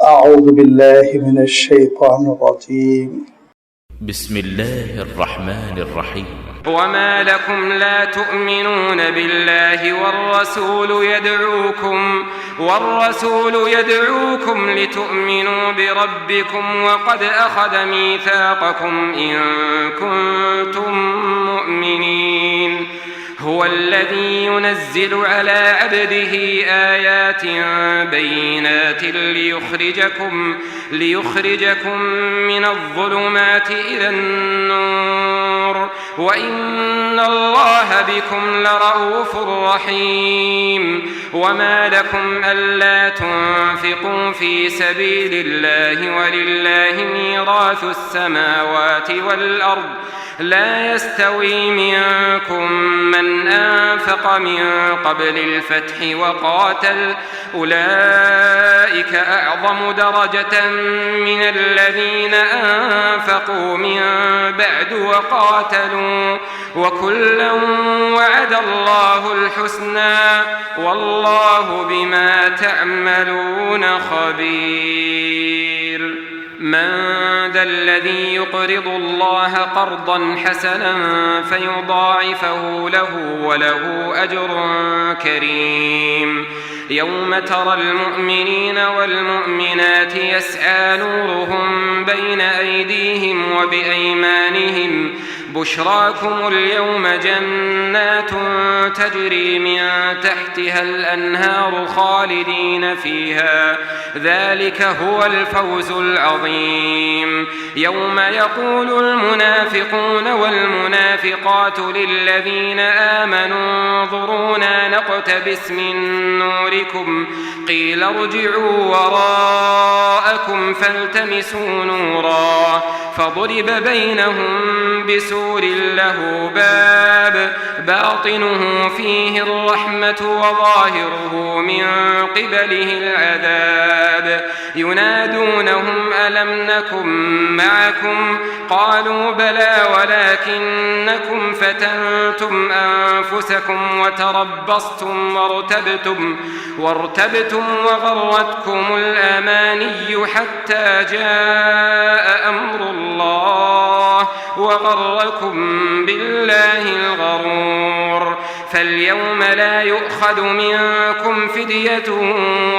أعوذ بالله من الشيطان الرجيم بسم الله الرحمن الرحيم وما لكم لا تؤمنون بالله والرسول يدعوكم لتؤمنوا بربكم وقد أخذ ميثاقكم إن كنتم مؤمنين هو الذي ينزل على عبده آيات بينات ليخرجكم من الظلمات إلى النور وإن الله بكم لرؤوف رحيم وما لكم ألا تنفقوا في سبيل الله ولله ميراث السماوات والأرض لا يستوي منكم من أنفق من قبل الفتح وقاتل أولئك أعظم درجة من الذين أنفقوا من بعد وقاتلوا وكلا وعد الله الحسنى والله بما تعملون خبير من ذا الذي يقرض الله قرضا حسنا فيضاعفه له وله أجر كريم يوم ترى المؤمنين والمؤمنات يسعى نورهم بين أيديهم وبأيمانهم بشراكم اليوم جنات تجري من تحتها الأنهار خالدين فيها ذلك هو الفوز العظيم يوم يقول المنافقون والمنافقات للذين آمنوا انظرونا نقتبس من نوركم قيل ارجعوا وراءكم فالتمسوا نورا فضرب بينهم بسور له باب باطنه فيه الرحمة وظاهره من قبله العذاب ينادونهم ألم نكن معكم قالوا بلى ولكنكم فتنتم أنفسكم وتربصتم وارتبتم وغرتكم الأماني حتى جاء أمر الله وغركم بالله الغرور فاليوم لا يؤخذ منكم فدية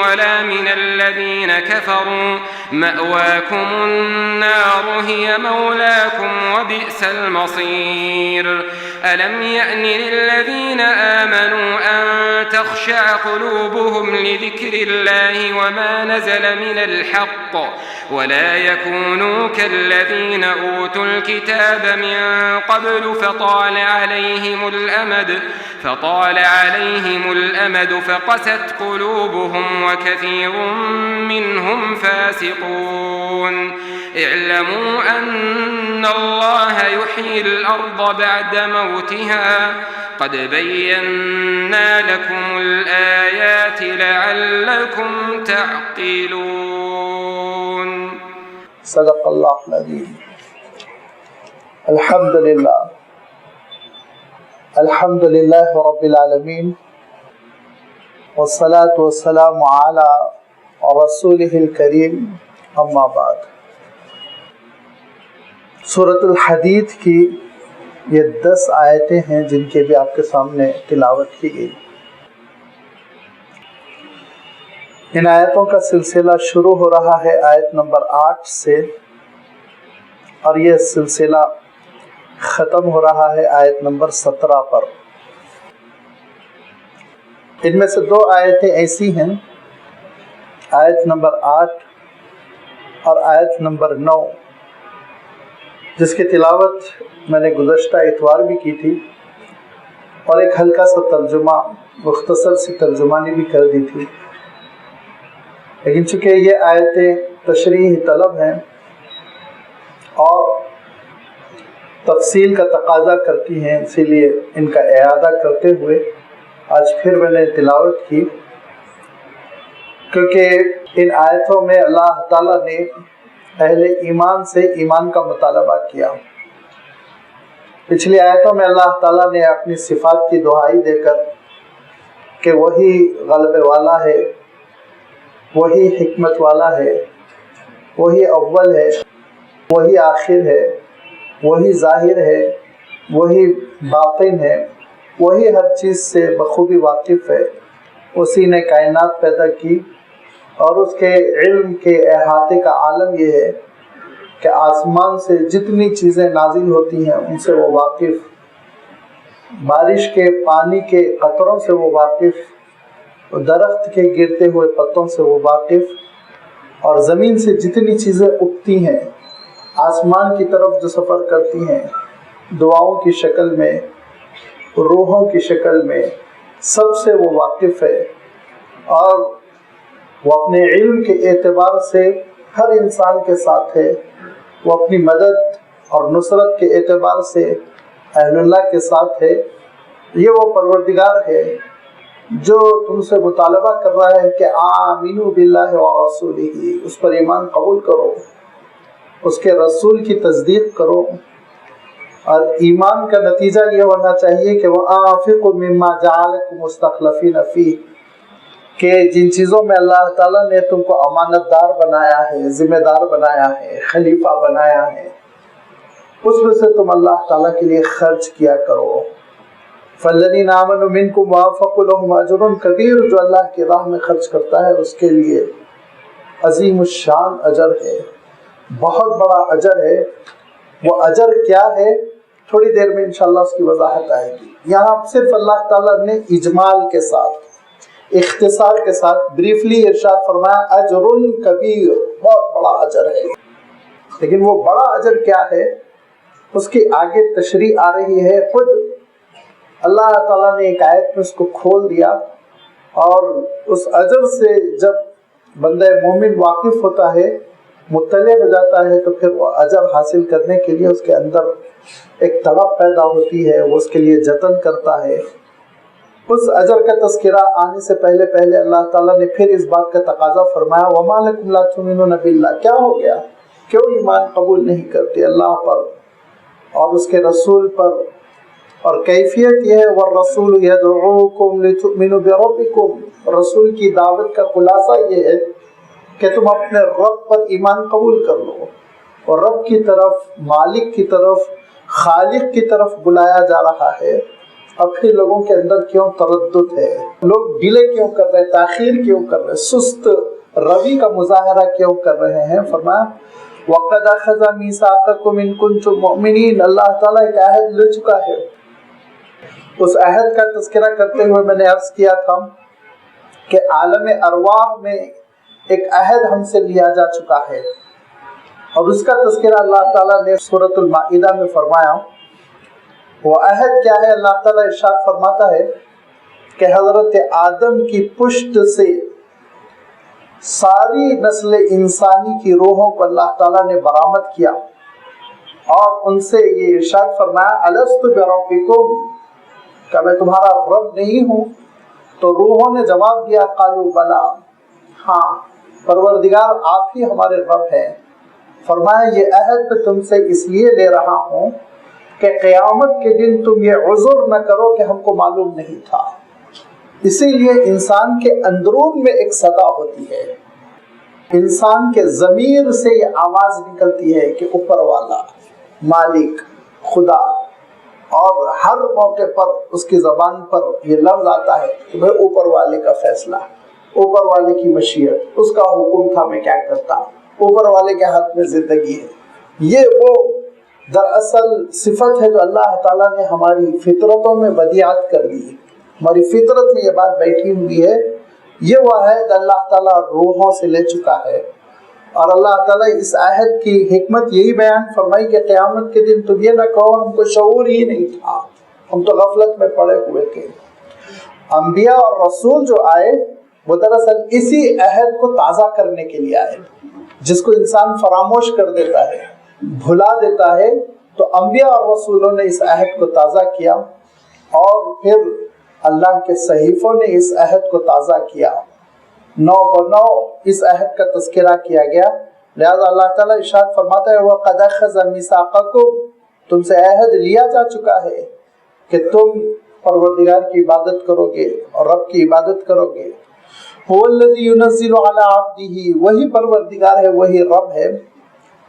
ولا من الذين كفروا مأواكم النار هي مولاكم وبئس المصير ألم يأن للذين آمنوا أن تخشع قلوبهم لذكر الله وما نزل من الحق ولا يكونوا كالذين أوتوا الكتاب من قبل فطال عليهم الأمد فقست قلوبهم وكثير منهم فاسقون اعلموا أن الله يحيي الأرض بعد موتها قد بينا لكم الآيات لعلكم تعقلون صدق الله العظيم الحمد لله رب العالمين والصلاة والسلام على رسوله الكريم اما بعد سورۃ الحدید کی یہ 10 آیتیں ہیں جن کے بھی آپ کے سامنے تلاوت کی گئی. ان آیتوں کا سلسلہ شروع ہو رہا ہے آیت نمبر 8 سے اور یہ سلسلہ ختم ہو رہا ہے آیت نمبر 17 پر. ان میں سے 2 آیتیں ایسی ہیں آیت نمبر 8 اور آیت نمبر 9 جس کی تلاوت میں نے گزشتہ اتوار بھی کی تھی اور ایک ہلکا سا ترجمہ مختصر سی ترجمانی بھی کر دی تھی. لیکن چونکہ یہ آیتیں تشریح طلب ہیں اور تفصیل کا تقاضا کرتی ہیں اسی لیے ان کا اعادہ کرتے ہوئے آج پھر میں نے تلاوت کی کیونکہ ان آیتوں میں اللہ تعالیٰ نے اہل ایمان سے ایمان کا مطالبہ کیا. پچھلی آیتوں میں اللہ تعالیٰ نے اپنی صفات کی دہائی دے کر کہ وہی غلبے والا ہے، وہی حکمت والا ہے، وہی اول ہے، وہی آخر ہے، وہی ظاہر ہے، وہی باطن ہے، وہی ہر چیز سے بخوبی واقف ہے۔ اسی نے کائنات پیدا کی اور اس کے علم کے احاطے کا عالم یہ ہے کہ آسمان سے جتنی چیزیں نازل ہوتی ہیں ان سے وہ واقف، بارش کے پانی کے قطروں سے وہ واقف، درخت کے گرتے ہوئے پتوں سے وہ واقف، اور زمین سے جتنی چیزیں اٹھتی ہیں آسمان کی طرف جو سفر کرتی ہیں دعاؤں کی شکل میں، روحوں کی شکل میں، سب سے وہ واقف ہے۔ اور وہ اپنے علم کے اعتبار سے ہر انسان کے ساتھ ہے، وہ اپنی مدد اور نصرت کے اعتبار سے اہل اللہ کے ساتھ ہے۔ یہ وہ پروردگار ہے جو تم سے مطالبہ کر رہا ہے کہ آمینوا باللہ ورسولہ، اس پر ایمان قبول کرو، اس کے رسول کی تصدیق کرو، اور ایمان کا نتیجہ یہ ہونا چاہیے کہ وَأَنفِقُوا مِمَّا جَعَلَكُمْ مُسْتَخْلَفِينَ فِيهِ، کہ جن چیزوں میں اللہ تعالیٰ نے تم کو امانت دار بنایا ہے، ذمہ دار بنایا ہے، خلیفہ بنایا ہے، اس میں سے تم اللہ تعالیٰ کے لیے خرچ کیا کرو۔ فَالَّذِينَ آمَنُوا مِنكُمْ وَأَنفَقُوا لَهُمْ أَجْرٌ كَبِيرٌ، جو اللہ کی راہ میں خرچ کرتا ہے اس کے لیے عظیم الشان اجر ہے، بہت بڑا اجر ہے۔ وہ اجر کیا ہے تھوڑی دیر میں انشاءاللہ اس کی وضاحت آئے گی۔ یہاں صرف اللہ تعالیٰ نے اجمال کے ساتھ، اختصار کے ساتھ بریفلی ارشاد فرمایا اجر کبیر، بہت بڑا اجر ہے۔ لیکن وہ بڑا اجر کیا ہے اس کی آگے تشریح آ رہی ہے۔ خود اللہ تعالیٰ نے ایک آیت میں اس کو کھول دیا، اور اس اجر سے جب بندہ مومن واقف ہوتا ہے، مطلع ہو جاتا ہے، تو پھر وہ اجر حاصل کرنے کے لیے اس کے اندر ایک تڑپ پیدا ہوتی ہے، وہ اس کے لیے جتن کرتا ہے۔ اس اجر کا تذکرہ آنے سے پہلے اللہ تعالیٰ نے پھر اس بات کا تقاضا فرمایا وَمَا لَكُمْ لَا تُؤْمِنُونَ بِاللَّهِ، کیا ہو گیا، کیوں ایمان قبول نہیں کرتے اللہ پر اور اس کے رسول پر؟ اور کیفیت یہ ہے وَالرَّسُولُ يَدْعُوكُمْ لِتُؤْمِنُوا بِرَبِّكُمْ، رسول کی دعوت کا خلاصہ یہ ہے کہ تم اپنے رب پر ایمان قبول کر لو، اور رب کی طرف، مالک کی طرف، خالق کی طرف بلایا جا رہا ہے۔ اب پھر لوگوں کے اندر کیوں تردد ہے، لوگ ڈیلے کیوں کر رہے، تاخیر کیوں کر رہے، سست روی کا مظاہرہ کیوں کر رہے ہیں؟ فرمایا وَقَدْ أَخَذَ مِيثَاقَكُمْ إِن كُنتُم مُؤْمِنِينَ، اللہ تعالیٰ ایک عہد لے چکا ہے۔ اس عہد کا تذکرہ کرتے ہوئے میں نے عرض کیا تھا کہ عالم ارواح میں ایک عہد ہم سے لیا جا چکا ہے، اور اس کا تذکرہ اللہ تعالیٰ نے سورۃ المائدہ میں فرمایا۔ وہ عہد کیا ہے؟ اللہ تعالیٰ ارشاد فرماتا ہے کہ حضرت آدم کی پشت سے ساری نسل انسانی کی روحوں کو اللہ تعالیٰ نے برآمد کیا، اور ان سے یہ ارشاد فرمایا الست بربکم، کہ میں تمہارا رب نہیں ہوں؟ تو روحوں نے جواب دیا قالوا بلا، ہاں پروردگار آپ ہی ہمارے رب ہیں۔ فرمایا یہ عہد میں تم سے اس لیے لے رہا ہوں کہ قیامت کے دن تم یہ عذر نہ کرو کہ ہم کو معلوم نہیں تھا۔ اسی لیے انسان کے اندرون میں ایک صدا ہوتی ہے، انسان کے ضمیر سے یہ آواز نکلتی ہے کہ اوپر والا، مالک، خدا، اور ہر موقع پر اس کی زبان پر یہ لفظ آتا ہے کہ بھائی اوپر والے کا فیصلہ، اوپر والے کی مشیت، اس کا حکم تھا میں کیا کرتا، اوپر والے کے ہاتھ میں زندگی ہے۔ یہ وہ دراصل صفت ہے جو اللہ تعالیٰ نے ہماری فطرتوں میں بدیعت کر دی ہے، ہماری فطرت میں یہ بات بیٹھی ہوئی ہے۔ یہ وہ عہد اللہ تعالیٰ روحوں سے لے چکا ہے، اور اللہ تعالیٰ اس عہد کی حکمت یہی بیان فرمائی کہ قیامت کے دن تم یہ نہ کہو ہم کو شعور ہی نہیں تھا، ہم تو غفلت میں پڑے ہوئے تھے۔ انبیاء اور رسول جو آئے وہ دراصل اسی عہد کو تازہ کرنے کے لیے آئے، جس کو انسان فراموش کر دیتا ہے، بھلا دیتا ہے، تو انبیاء اور رسولوں نے اس عہد کو تازہ کیا، اور پھر اللہ کے صحیفوں نے اس عہد کو تازہ کیا، نو بنو اس عہد کا تذکرہ کیا گیا۔ لہذا اللہ تعالیٰ ارشاد فرماتا ہے وَقَدْ أَخَذَ مِيثَاقَكُمْ، تم سے عہد لیا جا چکا ہے کہ تم پروردگار کی عبادت کرو گے اور رب کی عبادت کرو گے۔ هو الذی ينزل علی عبدہ، وہی پروردگار ہے، وہی رب ہے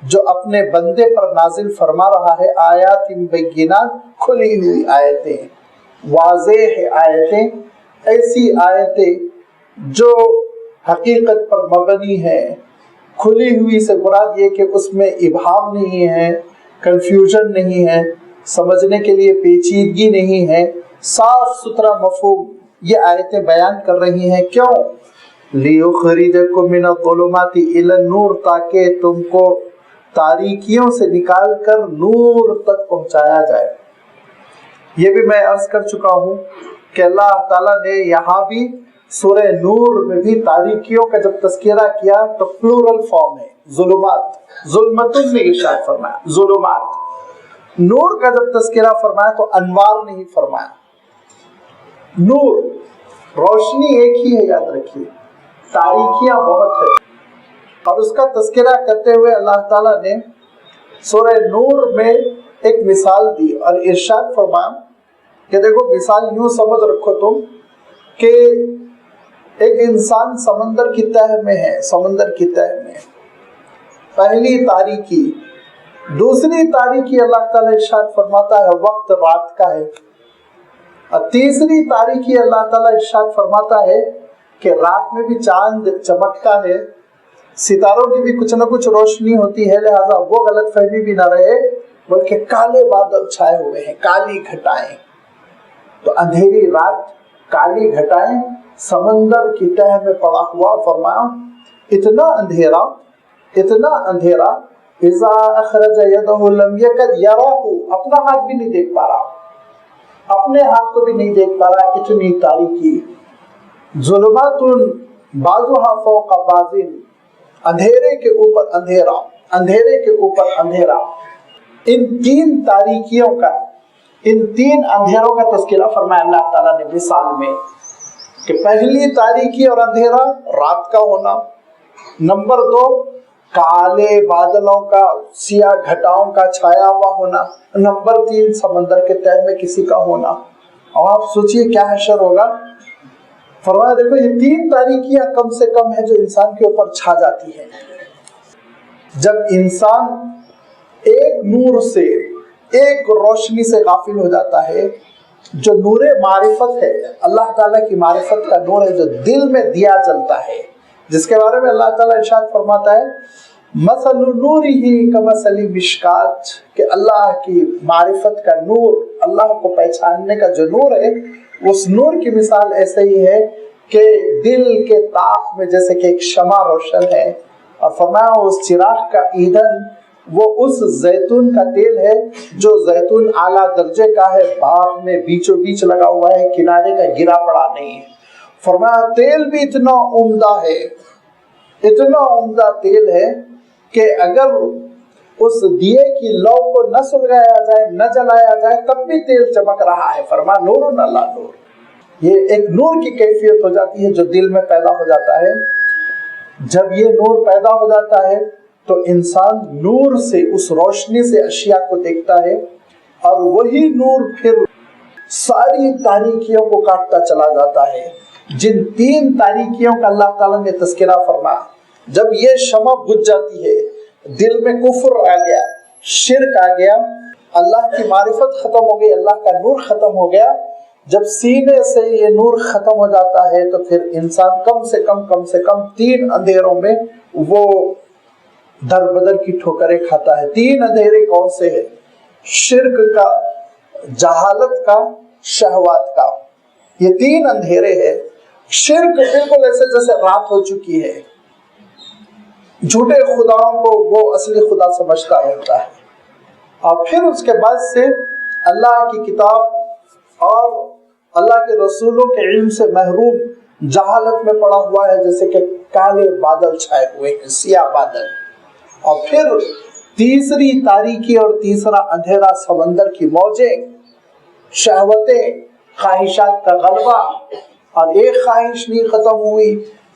جو اپنے بندے پر نازل فرما رہا ہے آیات بینات، کھلی ہوئی آیتیں، واضح آیتیں، ایسی آیتیں جو حقیقت پر مبنی ہے۔ کھلی ہوئی سے مراد یہ کہ اس میں ابہام نہیں ہے، کنفیوژن نہیں ہے، سمجھنے کے لیے پیچیدگی نہیں ہے، صاف ستھرا مفہوم یہ آیتیں بیان کر رہی ہیں۔ کیوں؟ لِيُخْرِجَكُم مِّنَ الظُّلُمَاتِ إِلَى النُّورِ، تاکہ تم کو تاریکیوں سے نکال کر نور تک پہنچایا جائے۔ یہ بھی میں عرض کر چکا ہوں کہ اللہ تعالیٰ نے یہاں بھی سورہ نور میں بھی تاریکیوں کا جب تذکرہ کیا تو پلورل فارم ہے، ظلمات، ظلمتن میں ارشاد فرمایا، ظلمات۔ نور کا جب تذکرہ فرمایا تو انوار نہیں فرمایا۔ نور، روشنی ایک ہی ہے، یاد رکھیے، تاریکیاں بہت ہیں۔ اور اس کا تذکرہ کرتے ہوئے اللہ تعالیٰ نے سورہ نور میں ایک مثال دی اور ارشاد فرمایا کہ دیکھو مثال یوں سمجھ رکھو تم کہ ایک انسان سمندر کی تہہ میں ہے، سمندر کی تہہ میں پہلی تاریکی، دوسری تاریکی اللہ تعالیٰ ارشاد فرماتا ہے وقت رات کا ہے، اور تیسری تاریکی اللہ تعالیٰ ارشاد فرماتا ہے کہ رات میں بھی چاند چمکتا ہے، ستاروں کی بھی کچھ نہ کچھ روشنی ہوتی ہے، لہذا وہ غلط فہمی بھی نہ رہے، بلکہ کالے بادل چھائے ہوئے ہیں، کالی گھٹائیں۔ تو اندھیری رات، کالی گھٹائیں، سمندر کی تہہ میں پڑا ہوا، فرمایا اتنا اندھیرا، اتنا اندھیرا، اذا اخرج یدہ لم یکد یراہ، اپنا ہاتھ بھی نہیں دیکھ پا رہا، اپنے ہاتھ کو بھی نہیں دیکھ پا رہا، اتنی تاریکی۔ ظلمات بعضھا فوق بعض، اندھیرے کے اوپر اندھیرا، اندھیرے کے اوپر اندھیرا۔ ان تین تاریکیوں کا، ان تین اندھیروں کا تذکرہ فرمایا اللہ تعالیٰ نے مثال میں کہ پہلی تاریکی اور اندھیرا رات کا ہونا، نمبر 2 کالے بادلوں کا، سیاہ گھٹاؤں کا چھایا ہوا ہونا، نمبر 3 سمندر کے تہہ میں کسی کا ہونا۔ اور آپ سوچئے کیا حشر ہوگا۔ فرمایا دیکھو یہ تین تاریکیاں کم سے کم ہے جو انسان کے اوپر چھا جاتی ہے۔ جب انسان ایک نور سے، ایک روشنی سے غافل ہو جاتا ہے جو نور معرفت ہے، اللہ تعالیٰ کی معرفت کا نور ہے جو دل میں دیا جلتا ہے، جس کے بارے میں اللہ تعالیٰ ارشاد فرماتا ہے مثل نورہ کمثل مشکات، کہ اللہ کی معرفت کا نور، اللہ کو پہچاننے کا جو نور ہے، اس نور کی مثال ایسے ہی ہے کہ دل کے طاق میں جیسے کہ ایک شمع روشن ہے، اور فرمایا اس چراغ کا ایندھن وہ اس زیتون کا تیل ہے جو زیتون اعلیٰ درجے کا ہے، باغ میں بیچوں بیچ لگا ہوا ہے، کنارے کا گرا پڑا نہیں ہے۔ فرمایا تیل بھی اتنا عمدہ ہے، اتنا عمدہ تیل ہے کہ اگر اس دیے کی لو کو نہ سلگایا جائے، نہ جلایا جائے، تب بھی تیل چمک رہا ہے۔ فرمایا نور اللہ نور، یہ ایک نور کی کیفیت ہو جاتی ہے جو دل میں پیدا ہو جاتا ہے۔ جب یہ نور پیدا ہو جاتا ہے تو انسان نور سے، اس روشنی سے اشیاء کو دیکھتا ہے، اور وہی نور پھر ساری تاریکیوں کو کاٹتا چلا جاتا ہے۔ جن تین تاریکیوں کا اللہ تعالیٰ نے تذکرہ فرمایا، جب یہ شمع بجھ جاتی ہے، دل میں کفر آ گیا، شرک آ گیا، اللہ کی معرفت ختم ہو گئی، اللہ کا نور ختم ہو گیا، جب سینے سے یہ نور ختم ہو جاتا ہے تو پھر انسان کم سے کم 3 اندھیروں میں وہ در بدر کی ٹھوکریں کھاتا ہے۔ 3 اندھیرے کون سے ہیں؟ شرک کا، جہالت کا، شہوات کا، یہ 3 اندھیرے ہیں۔ شرک بالکل ایسے جیسے رات ہو چکی ہے، جھوٹے خداؤں کو وہ اصلی خدا سمجھتا رہتا ہے، اور پھر اس کے بعد سے اللہ کی کتاب اور اللہ کے رسولوں کے علم سے محروم جہالت میں پڑا ہوا ہے، جیسے کہ کالے بادل چھائے ہوئے ہیں، سیاہ بادل۔ اور پھر تیسری تاریکی اور تیسرا اندھیرا، سمندر کی موجیں، شہوتیں، خواہشات کا غلبہ، اور ایک خواہش نہیں ختم ہوئی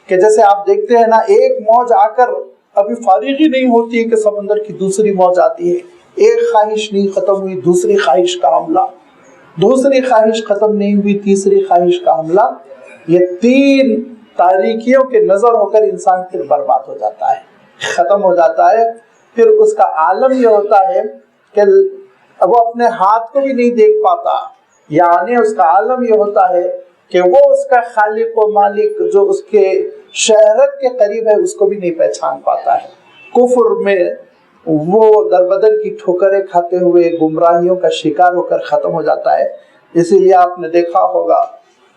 کہ جیسے آپ دیکھتے ہیں نا، ایک موج آ کر ابھی فارغ ہی نہیں ہوتی ہے کہ سمندر کی دوسری موج آتی ہے، ایک خواہش نہیں ختم ہوئی، دوسری خواہش کا حملہ، دوسری خواہش ختم نہیں ہوئی، تیسری خواہش کا حملہ۔ یہ 3 تاریکیوں کے نظر ہو کر انسان پھر برباد ہو جاتا ہے، ختم ہو جاتا ہے. پھر اس کا عالم یہ ہوتا ہے کہ وہ اپنے ہاتھ کو بھی نہیں دیکھ پاتا، یعنی اس کا عالم یہ ہوتا ہے کہ وہ اس کا خالق و مالک جو اس کے شہرت کے قریب ہے اس کو بھی نہیں پہچان پاتا ہے. کفر میں وہ دربدر کی ٹھوکریں کھاتے ہوئے گمراہیوں کا شکار ہو کر ختم ہو جاتا ہے. اسی لیے آپ نے دیکھا ہوگا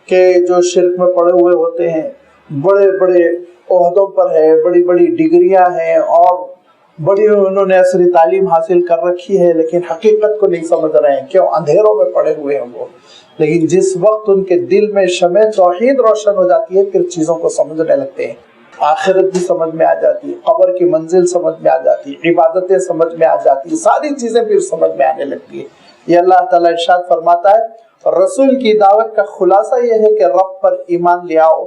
کہ جو شرک میں پڑے ہوئے ہوتے ہیں، بڑے بڑے عہدوں پر ہے، بڑی بڑی ڈگریاں ہیں اور بڑی انہوں نے عصری تعلیم حاصل کر رکھی ہے، لیکن حقیقت کو نہیں سمجھ رہے ہیں. کیوں؟ اندھیروں میں پڑے ہوئے ہیں وہ. لیکن جس وقت ان کے دل میں شمع توحید روشن ہو جاتی ہے پھر چیزوں کو سمجھنے لگتے ہیں. آخرت بھی سمجھ میں آ جاتی ہے، قبر کی منزل سمجھ میں آ جاتی ہے، عبادتیں سمجھ میں آ جاتی ہے، ساری چیزیں پھر سمجھ میں آنے لگتی ہے. یہ اللہ تعالیٰ ارشاد فرماتا ہے رسول کی دعوت کا خلاصہ یہ ہے کہ رب پر ایمان لے آؤ،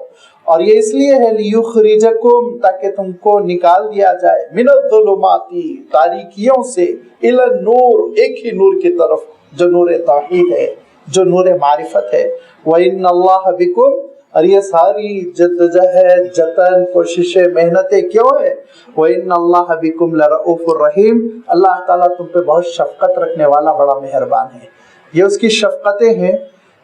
اور یہ اس لیے ہے لیخرجکم تاکہ تم کو نکال دیا جائے من الظلمات تاریکیوں سے الی النور ایک ہی نور کی طرف جو نور توحید ہے، جو نور معرفت ہے. وَإِنَّ اللَّهَ بِكُمْ، اور یہ ساری جدوجہد جتن کوششیں محنتیں کیوں ہے؟ وَإِنَّ اللَّهَ بِكُمْ لَرَؤُوفٌ رَحِيمٌ، اللہ تعالیٰ تم پہ بہت شفقت رکھنے والا بڑا مہربان ہے. یہ اس کی شفقتیں ہیں،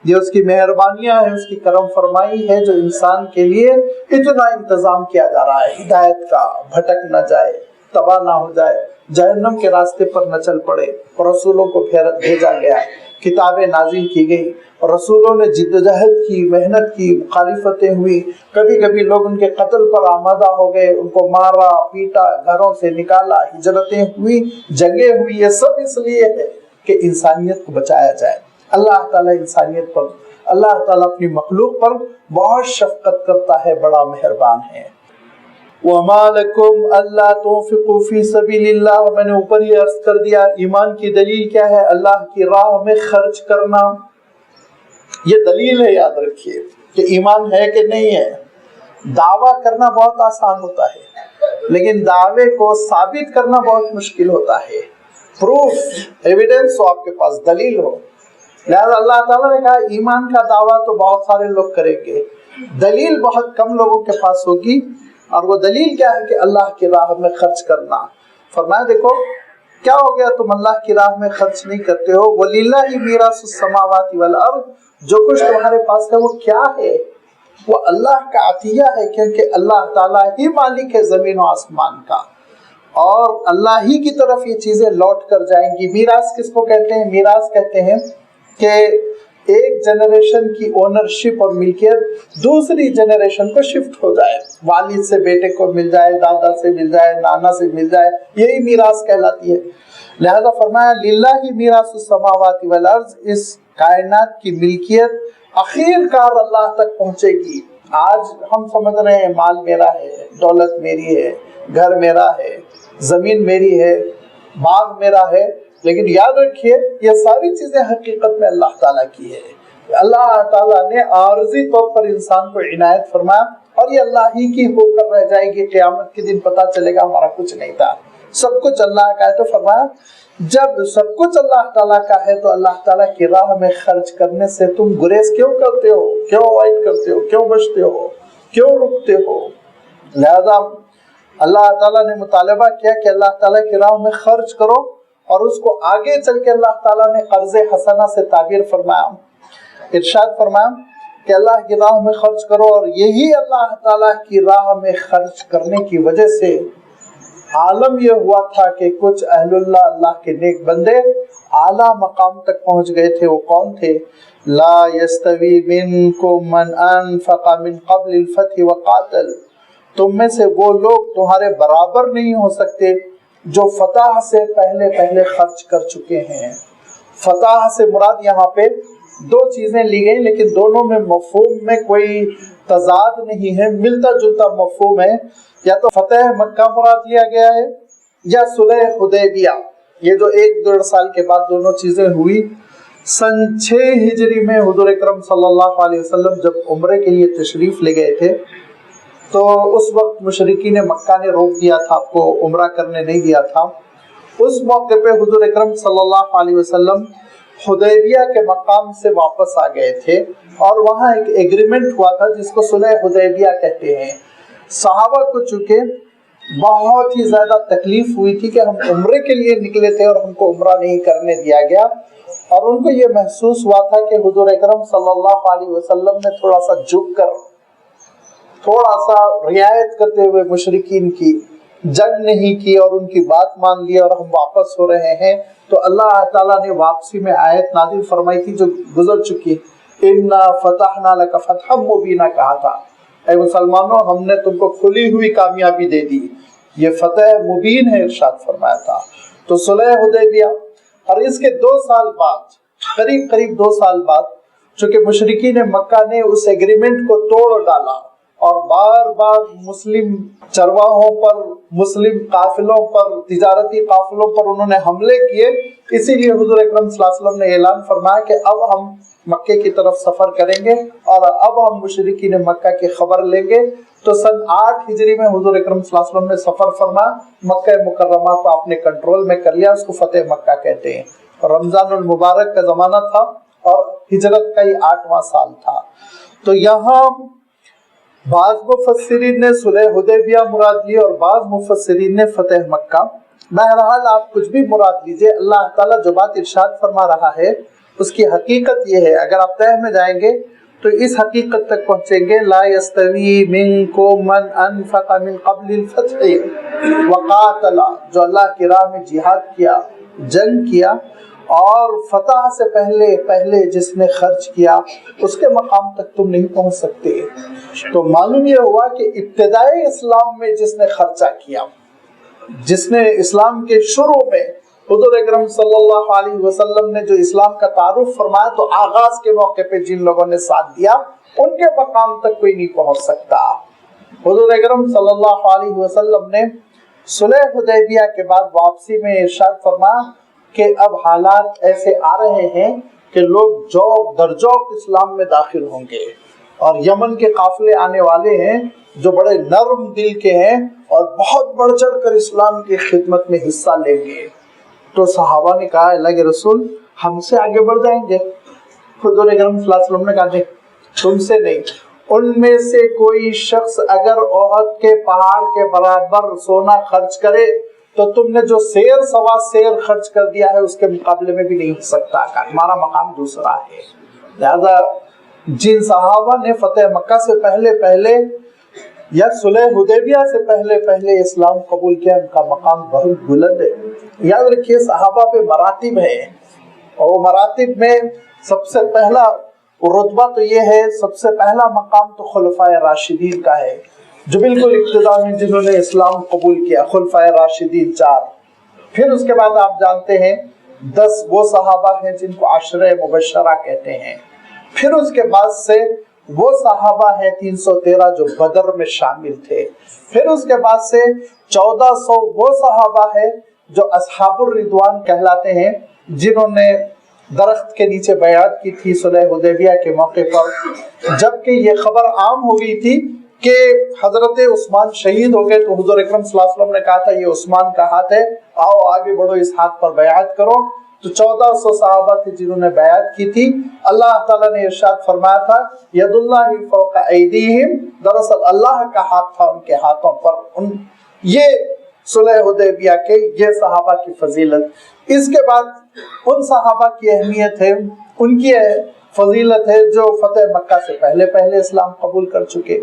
یہ اس کی مہربانیاں ہیں، اس کی کرم فرمائی ہے جو انسان کے لیے اتنا انتظام کیا جا رہا ہے ہدایت کا، بھٹک نہ جائے، تباہ نہ ہو جائے، جہنم کے راستے پر نہ چل پڑے. رسولوں کو بھیجا گیا، کتابیں نازل کی گئی، رسولوں نے جدوجہد کی، محنت کی، مخالفتیں ہوئی، کبھی کبھی لوگ ان کے قتل پر آمادہ ہو گئے، ان کو مارا پیٹا، گھروں سے نکالا، ہجرتیں ہوئی، جنگیں ہوئی. یہ سب اس لیے ہے کہ انسانیت کو بچایا جائے. اللہ تعالیٰ انسانیت پر، اللہ تعالیٰ اپنی مخلوق پر بہت شفقت کرتا ہے، بڑا مہربان ہے. وَمَا لَكُمْ أَلَّا تُنْفِقُوا فِي سَبِيلِ اللَّهِ، میں نے اوپر ہی عرض کر دیا ایمان کی دلیل کیا ہے؟ اللہ کی راہ میں خرچ کرنا. یہ دلیل ہے، یاد رکھیے کہ ایمان ہے کہ نہیں ہے. دعویٰ کرنا بہت آسان ہوتا ہے لیکن دعوے کو ثابت کرنا بہت مشکل ہوتا ہے. پروف، ایویڈنس ہو آپ کے پاس، دلیل ہو. لہذا اللہ تعالیٰ نے کہا ایمان کا دعویٰ تو بہت سارے لوگ کریں گے، دلیل بہت کم لوگوں کے پاس ہوگی. اور وہ دلیل کیا ہے؟ کہ اللہ کی راہ میں خرچ کرنا. فرمایا دیکھو کیا ہو گیا تم اللہ کی راہ میں خرچ نہیں کرتے ہو. وَلِلَّهِ مِيرَاثُ السَّمَاوَاتِ وَالْأَرْضِ، جو کچھ تمہارے پاس ہے وہ کیا ہے؟ وہ اللہ کا عطیہ ہے، کیونکہ اللہ تعالیٰ ہی مالک ہے زمین و آسمان کا، اور اللہ ہی کی طرف یہ چیزیں لوٹ کر جائیں گی. میراث کس کو کہتے ہیں؟ میراث کہتے ہیں کہ ایک جنریشن کی اونرشپ اور ملکیت دوسری جنریشن کو شفٹ ہو جائے، والد سے بیٹے کو مل جائے، دادا سے مل جائے، نانا سے مل جائے، یہی میراث کہلاتی ہے. لہذا فرمایا للہ میراث السماوات والارض، اس کائنات کی ملکیت اخیر کار اللہ تک پہنچے گی. آج ہم سمجھ رہے ہیں مال میرا ہے، دولت میری ہے، گھر میرا ہے، زمین میری ہے، باغ میرا ہے، لیکن یاد رکھیے یہ ساری چیزیں حقیقت میں اللہ تعالیٰ کی ہے. اللہ تعالیٰ نے عارضی طور پر انسان کو عنایت فرمایا اور یہ اللہ ہی کی ہو کر رہ جائے گی. قیامت کے دن پتہ چلے گا ہمارا کچھ نہیں تھا، سب کچھ اللہ کا ہے. تو فرمایا جب سب کچھ اللہ تعالیٰ کا ہے تو اللہ تعالیٰ کی راہ میں خرچ کرنے سے تم گریز کیوں کرتے ہو، کیوں اوائڈ کرتے ہو، کیوں بچتے ہو، کیوں رکتے ہو؟ لہذا اللہ تعالیٰ نے مطالبہ کیا کہ اللہ تعالیٰ کی راہ میں خرچ کرو، اور اس کو آگے چل کے اللہ تعالیٰ نے قرض حسنہ سے تعبیر فرمایا. ارشاد فرمایا کہ اللہ کی راہ میں خرچ کرو، اور یہی اللہ تعالیٰ کی راہ میں خرچ کرنے کی وجہ سے عالم یہ ہوا تھا کہ کچھ اہل اللہ، اللہ کے نیک بندے اعلیٰ مقام تک پہنچ گئے تھے. وہ کون تھے؟ لا یستوی منکم من انفق من قبل الفتح وقاتل، تم میں سے وہ لوگ تمہارے برابر نہیں ہو سکتے جو فتح سے پہلے خرچ کر چکے ہیں. فتح سے مراد یہاں پہ دو چیزیں لی گئی، لیکن دونوں میں مفہوم میں کوئی تضاد نہیں ہے، ملتا جلتا مفہوم ہے. یا تو فتح مکہ مراد لیا گیا ہے یا صلح حدیبیہ. یہ جو 1-1.5 سال کے بعد دونوں چیزیں ہوئی. سن 6 ہجری میں حضور اکرم صلی اللہ علیہ وسلم جب عمرے کے لیے تشریف لے گئے تھے تو اس وقت مشرکین مکہ نے روک دیا تھا، آپ کو عمرہ کرنے نہیں دیا تھا. اس موقع پہ حضور اکرم صلی اللہ علیہ وسلم حدیبیہ کے مقام سے واپس آ گئے تھے اور وہاں ایک ایگریمنٹ ہوا تھا جس کو صلح حدیبیہ کہتے ہیں. صحابہ کو چونکہ بہت ہی زیادہ تکلیف ہوئی تھی کہ ہم عمرے کے لیے نکلے تھے اور ہم کو عمرہ نہیں کرنے دیا گیا، اور ان کو یہ محسوس ہوا تھا کہ حضور اکرم صلی اللہ علیہ وسلم نے تھوڑا سا جھک کر، تھوڑا سا رعایت کرتے ہوئے مشرکین کی جنگ نہیں کی اور ان کی بات مان لی اور ہم واپس ہو رہے ہیں. تو اللہ تعالیٰ نے واپسی میں آیت نازل فرمائی تھی جو گزر چکی، اِنَّا فَتَحْنَا لَكَ فَتْحًا مُبِينًا کہا تھا، اے مسلمانوں ہم نے تم کو کھلی ہوئی کامیابی دے دی، یہ فتح مبین ہے ارشاد فرمایا تھا. تو صلح حدیبیہ، اور اس کے 2 سال بعد، قریب 2 سال بعد، چونکہ مشرکین مکہ نے اس ایگریمنٹ کو توڑ ڈالا اور بار بار مسلم چرواہوں پر، مسلم قافلوں پر، تجارتی قافلوں پر انہوں نے حملے کیے، اسی لیے حضور اکرم صلی اللہ علیہ وسلم نے اعلان فرمایا کہ اب ہم مکے کی طرف سفر کریں گے اور اب ہم مشرکین مکہ کی خبر لیں گے. تو سن 8 ہجری میں حضور اکرم صلی اللہ علیہ وسلم نے سفر فرمایا، مکہ مکرمہ کو اپنے کنٹرول میں کر لیا، اس کو فتح مکہ کہتے ہیں. رمضان المبارک کا زمانہ تھا اور ہجرت کا یہ 8واں سال تھا. تو یہاں بعض مفسرین نے صلح حدیبیہ مراد لی اور بعض مفسرین نے فتح مکہ. بہرحال آپ کچھ بھی مراد لیجئے، اللہ تعالیٰ جو بات ارشاد فرما رہا ہے اس کی حقیقت یہ ہے. اگر آپ تہ میں جائیں گے تو اس حقیقت تک پہنچیں گے، لا یستوی منکم من انفق من قبل الفتح وقاتل، جو اللہ کی راہ میں جہاد کیا، جنگ کیا، اور فتح سے پہلے جس نے خرچ کیا، اس کے مقام تک تم نہیں پہنچ سکتے. تو معلوم یہ ہوا کہ ابتدائی اسلام میں جس نے خرچہ کیا، جس نے اسلام کے شروع میں حضور اکرم صلی اللہ علیہ وسلم نے جو اسلام کا تعارف فرمایا، تو آغاز کے موقع پہ جن لوگوں نے ساتھ دیا ان کے مقام تک کوئی نہیں پہنچ سکتا. حضور اکرم صلی اللہ علیہ وسلم نے صلح حدیبیہ کے بعد واپسی میں ارشاد فرمایا کہ اب حالات ایسے آ رہے ہیں کہ لوگ جوق در جوق اسلام میں داخل ہوں گے، اور یمن کے قافلے آنے والے ہیں جو بڑے نرم دل کے ہیں اور بہت بڑھ چڑھ کر اسلام کی خدمت میں حصہ لیں گے. تو صحابہ نے کہا اللہ کے رسول ہم سے آگے بڑھ جائیں گے. حضور اکرم صلی اللہ علیہ وسلم نے کہا نہیں، تم سے نہیں، ان میں سے کوئی شخص اگر احد کے پہاڑ کے برابر سونا خرچ کرے تو تم نے جو سیر سوا سیر خرچ کر دیا ہے اس کے مقابلے میں بھی نہیں ہو سکتا، ہمارا مقام دوسرا ہے. لہذا جن صحابہ نے فتح مکہ سے پہلے یا صلح حدیبیہ سے پہلے اسلام قبول کیا، ان کا مقام بہت بلند ہے. یاد رکھیے صحابہ پہ مراتب ہے، اور وہ مراتب میں سب سے پہلا رتبہ تو یہ ہے، سب سے پہلا مقام تو خلفائے راشدین کا ہے، جو بالکل ابتدا میں جنہوں نے اسلام قبول کیا، خلفائے راشدین 4. پھر اس کے بعد آپ جانتے ہیں 10 وہ صحابہ ہیں جن کو عشرہ مبشرہ کہتے ہیں. پھر اس کے بعد سے وہ صحابہ ہیں 313 جو بدر میں شامل تھے. پھر اس کے بعد سے 1400 وہ صحابہ ہیں جو اصحاب الرضوان کہلاتے ہیں، جنہوں نے درخت کے نیچے بیعت کی تھی صلح حدیبیہ کے موقع پر، جبکہ یہ خبر عام ہو گئی تھی کہ حضرت عثمان شہید ہو گئے. تو حضور اکرم صلی اللہ علیہ وسلم نے کہا تھا یہ عثمان کا ہاتھ ہے، آؤ آگے بڑھو اس ہاتھ پر بیعت کرو. تو 1400 صحابہ تھے جنہوں نے بیعت کی تھی. اللہ تعالیٰ نے ارشاد فرمایا تھا ید اللہ فوق ایدیہم، دراصل اللہ کا ہاتھ تھا ان کے ہاتھوں پر. یہ صلح حدیبیہ کے یہ صحابہ کی فضیلت. اس کے بعد ان صحابہ کی اہمیت ہے، ان کی فضیلت ہے جو فتح مکہ سے پہلے اسلام قبول کر چکے،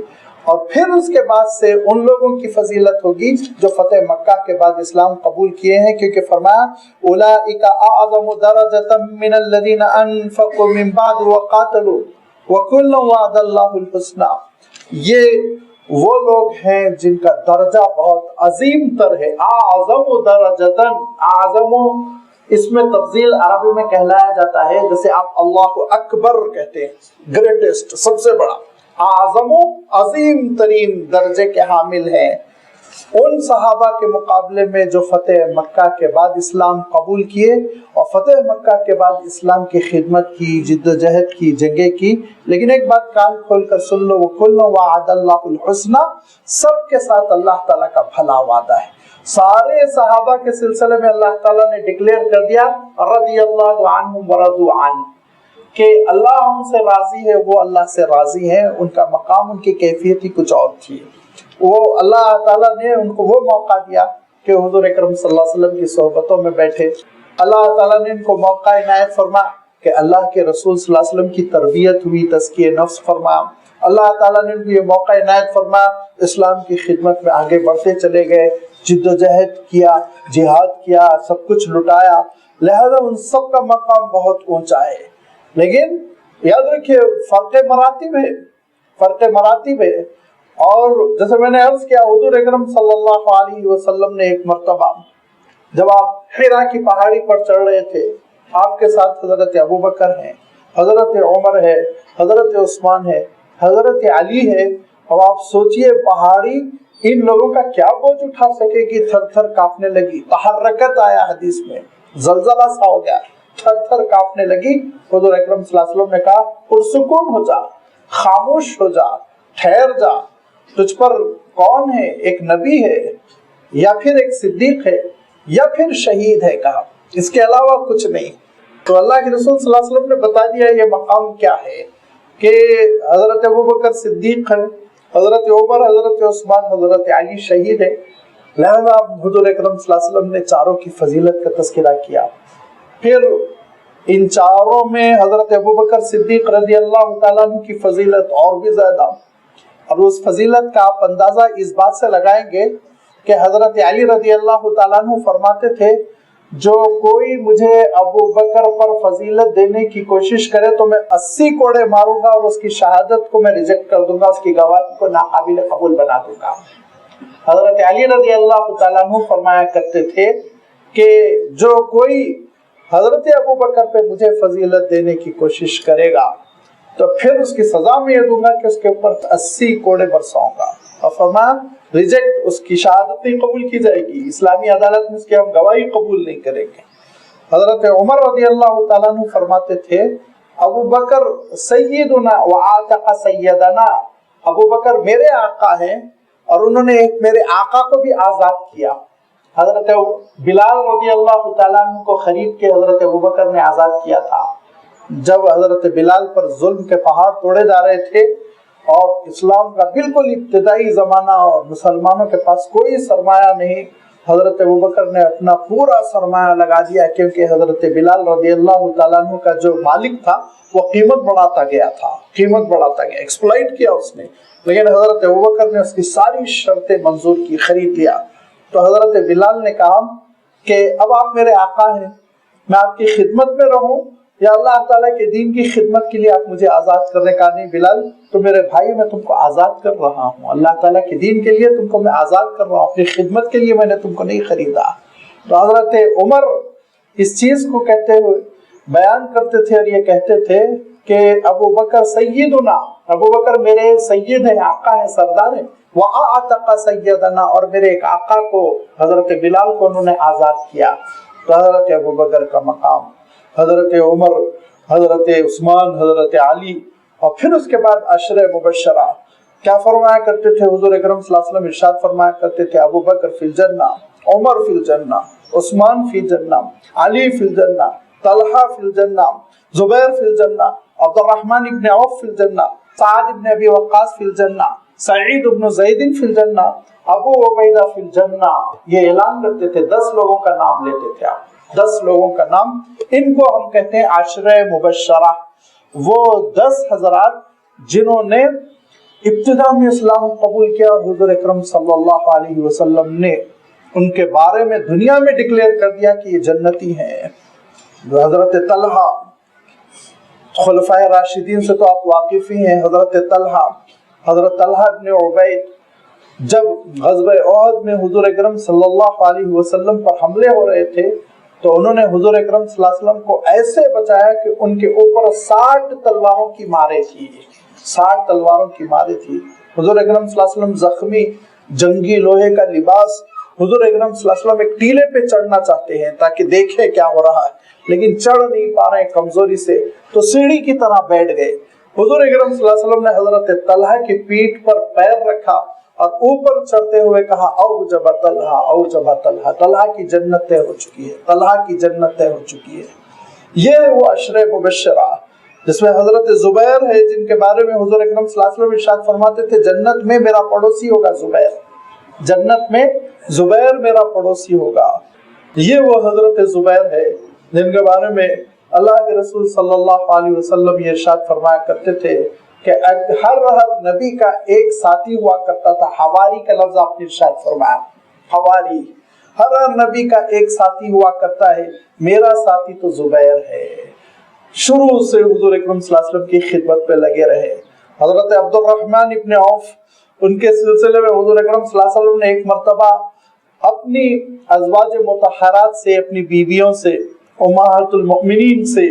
اور پھر اس کے بعد سے ان لوگوں کی فضیلت ہوگی جو فتح مکہ کے بعد اسلام قبول کیے ہیں، کیونکہ فرمایا اولئک اعظم درجۃ من الذین انفقوا من بعد وقاتلوا وکلا وعد اللہ الحسنی. یہ وہ لوگ ہیں جن کا درجہ بہت عظیم تر ہے. اعظم درجۃ، اعظم اس میں تفضیل عربی میں کہلایا جاتا ہے، جیسے آپ اللہ اکبر کہتے ہیں، گریٹسٹ، سب سے بڑا. اعظم عظیم ترین درجے کے حامل ہیں ان صحابہ کے مقابلے میں جو فتح مکہ کے بعد اسلام قبول کیے اور فتح مکہ کے بعد اسلام کی خدمت کی، جد و جہد کی، جنگیں کی. لیکن ایک بات کان کھول کر سن لو، وَكُلٌّ وَعَدَ اللَّهُ الْحُسْنَى، سب کے ساتھ اللہ تعالیٰ کا بھلا وعدہ ہے. سارے صحابہ کے سلسلے میں اللہ تعالیٰ نے ڈکلیئر کر دیا رضی اللہ عنہم ورضوا عنہ کہ اللہ ان سے راضی ہے، وہ اللہ سے راضی ہیں. ان کا مقام، ان کی کیفیت ہی کچھ اور تھی. وہ اللہ تعالیٰ نے ان کو وہ موقع دیا کہ حضور اکرم صلی اللہ علیہ وسلم کی صحبتوں میں بیٹھے. اللہ تعالیٰ نے ان کو موقع عنایت فرما کہ اللہ کے رسول صلی اللہ علیہ وسلم کی تربیت ہوئی، تزکیہ نفس فرما. اللہ تعالیٰ نے ان کو یہ موقع عنایت فرما، اسلام کی خدمت میں آگے بڑھتے چلے گئے، جد و جہد کیا، جہاد کیا، سب کچھ لٹایا. لہذا ان سب کا مقام بہت اونچا ہے. لیکن یاد رکھیے فرق مراتب ہے. اور جیسے میں نے عرض کیا، حضور اکرم صلی اللہ علیہ وسلم نے ایک مرتبہ جب آپ حرا کی پہاڑی پر چڑھ رہے تھے، آپ کے ساتھ حضرت ابوبکر ہیں، حضرت عمر ہے، حضرت عثمان ہے، حضرت علی ہے. اب آپ سوچئے پہاڑی ان لوگوں کا کیا بوجھ اٹھا سکے گی؟ تھر تھر کانپنے لگی. تحرکت آیا حدیث میں، زلزلہ سا ہو گیا، تھر تھر کانپنے لگی. حضور اکرم صلی اللہ علیہ وسلم نے کہا پرسکون ہو جا، خاموش ہو جا، ٹھہر جا. تجھ پر کون ہے؟ ایک نبی ہے، یا پھر ایک صدیق ہے، یا پھر شہید ہے. کہا اس کے علاوہ کچھ نہیں. تو اللہ کے رسول صلی اللہ علیہ وسلم نے بتا دیا یہ مقام کیا ہے کہ حضرت ابوبکر صدیق ہے، حضرت عمر، حضرت عثمان، حضرت علی شہید ہے. لہذا حضور اکرم صلی اللہ علیہ وسلم نے چاروں کی فضیلت کا تذکرہ کیا. پھر ان چاروں میں حضرت ابوبکر صدیق رضی اللہ تعالیٰ عنہ کی فضیلت اور بھی زیادہ. اور اس فضیلت کا آپ اندازہ اس بات سے لگائیں گے کہ حضرت علی رضی اللہ تعالیٰ عنہ فرماتے تھے جو کوئی مجھے ابو بکر پر فضیلت دینے کی کوشش کرے تو میں 80 کوڑے ماروں گا اور اس کی شہادت کو میں ریجیکٹ کر دوں گا، اس کی گواہی کو ناقابل قبول بنا دوں گا. حضرت علی رضی اللہ تعالیٰ عنہ فرمایا کرتے تھے کہ جو کوئی حضرت ابو بکر پہ مجھے فضیلت دینے کی کوشش کرے گا تو پھر اس کی سزا میں یہ دوں گا کہ اس کے اوپر 80 کوڑے برساؤں گا. اور فرمایا ریجیکٹ، اس کی شہادت نہیں قبول کی جائے گی، اسلامی عدالت میں اس کی ہم گواہی قبول نہیں کریں گے. حضرت عمر رضی اللہ تعالیٰ عنہ فرماتے تھے ابو بکر سیدنا وعاتق سیدنا، ابو بکر میرے آقا ہیں اور انہوں نے ایک میرے آقا کو بھی آزاد کیا. حضرت بلال رضی اللہ تعالیٰ عنہ کو خرید کے حضرت ابو بکر نے آزاد کیا تھا. جب حضرت بلال پر ظلم کے پہاڑ توڑے جا رہے تھے اور اسلام کا بالکل ابتدائی زمانہ اور مسلمانوں کے پاس کوئی سرمایہ نہیں، حضرت ابوبکر نے اپنا پورا سرمایہ لگا دیا، کیونکہ حضرت بلال رضی اللہ تعالیٰ عنہ کا جو مالک تھا وہ قیمت بڑھاتا گیا، ایکسپلائٹ کیا اس نے. لیکن حضرت ابوبکر نے اس کی ساری شرطیں منظور کی، خرید لیا. تو حضرت بلال نے کہا کہ اب آپ میرے آقا ہیں، میں آپ کی خدمت میں رہوں یا اللہ تعالیٰ کے دین کی خدمت کے لیے آپ مجھے آزاد کرنے کا؟ نہیں بلال، تو میرے بھائی میں تم کو آزاد کر رہا ہوں، اللہ تعالیٰ کے دین کے لیے تم کو میں آزاد کر رہا ہوں، اپنی خدمت کے لیے میں نے تم کو نہیں خریدا. تو حضرت عمر اس چیز کو کہتے ہوئے بیان کرتے تھے اور یہ کہتے تھے کہ ابو بکر سیدنا، ابو بکر میرے سید ہیں، آقا ہیں، سردار ہیں. وَأَعْتَقَ سَيَّدَنَا، اور میرے ایک آقا کو حضرت بلال کو انہوں نے آزاد کیا. تو حضرت ابو بکر کا مقام، حضرت عمر، حضرت عثمان، حضرت علی، اور پھر اس کے بعد عشرہ مبشرہ. کیا فرمایا کرتے تھے حضور اکرم صلی اللہ علیہ وسلم؟ ارشاد فرمایا کرتے تھے ابو بکر فی الجنہ، عمر فی الجنہ، عثمان فی الجنہ، علی فی الجنہ، طلحہ فی الجنہ، زبیر فی الجنہ، عبد الرحمن ابن عوف فی الجنہ، سعد ابن ابی وقاص فی الجنہ، سعید ابن زید فی الجنہ، ابو عبیدہ فی الجنہ. یہ اعلان کرتے تھے. 10 لوگوں کا نام لیتے تھے آپ، 10 لوگوں کا نام. ان کو ہم کہتے ہیں عشرہ مبشرہ. وہ 10 حضرات جنہوں نے ابتدا میں اسلام قبول کیا اور حضور اکرم صلی اللہ علیہ وسلم نے ان کے بارے میں دنیا میں ڈکلیئر کر دیا کہ یہ جنتی ہیں. حضرت طلحہ، خلفائے راشدین سے تو آپ واقف ہی ہیں. حضرت طلحہ ابن عبید جب غزوہ احد میں حضور اکرم صلی اللہ علیہ وسلم پر حملے ہو رہے تھے تو انہوں نے حضور اکرم صلی اللہ علیہ وسلم کو ایسے بچایا کہ ان کے اوپر 60 تلواروں کی مارے تھی. 60 تلواروں کی مارے تھی. حضور اکرم صلی اللہ علیہ وسلم زخمی، جنگی لوہے کا لباس. حضور اکرم صلی اللہ علیہ وسلم ایک ٹیلے پہ چڑھنا چاہتے ہیں تاکہ دیکھے کیا ہو رہا ہے، لیکن چڑھ نہیں پا رہے ہیں کمزوری سے، تو سیڑھی کی طرح بیٹھ گئے. حضور اکرم صلی اللہ علیہ وسلم نے حضرت طلحہ کی پیٹھ پر پیر رکھا اور اوپر چڑھتے ہوئے کہا اوجب طلحہ اوجب طلحہ، طلحہ کی جنت طے ہو چکی ہے، طلحہ کی جنت طے ہو چکی ہے۔ یہ وہ عشرے مبشرہ جس میں حضرت زبیر ہے، جن کے بارے میں حضور اکرم صلی اللہ علیہ وسلم ارشاد فرماتے تھے جنت میں میرا پڑوسی ہوگا زبیر، جنت میں زبیر میرا پڑوسی ہوگا۔ یہ وہ حضرت زبیر ہے جن کے بارے میں اللہ کے رسول صلی اللہ علیہ وسلم یہ ارشاد فرمایا کرتے تھے کہ ہر نبی کا ایک ساتھی ہوا کرتا تھا، حواری کا لفظ آپ نے ارشاد فرمایا، حواری، ہر نبی کا ایک ساتھی ہوا کرتا ہے، میرا ساتھی تو زبیر ہے۔ شروع سے حضور اکرم صلی اللہ علیہ وسلم کی خدمت پہ لگے رہے۔ حضرت عبد الرحمن ابن عوف، ان کے سلسلے میں حضور اکرم صلی اللہ علیہ وسلم نے ایک مرتبہ اپنی ازواج مطہرات سے، اپنی بیویوں سے، امہات المؤمنین سے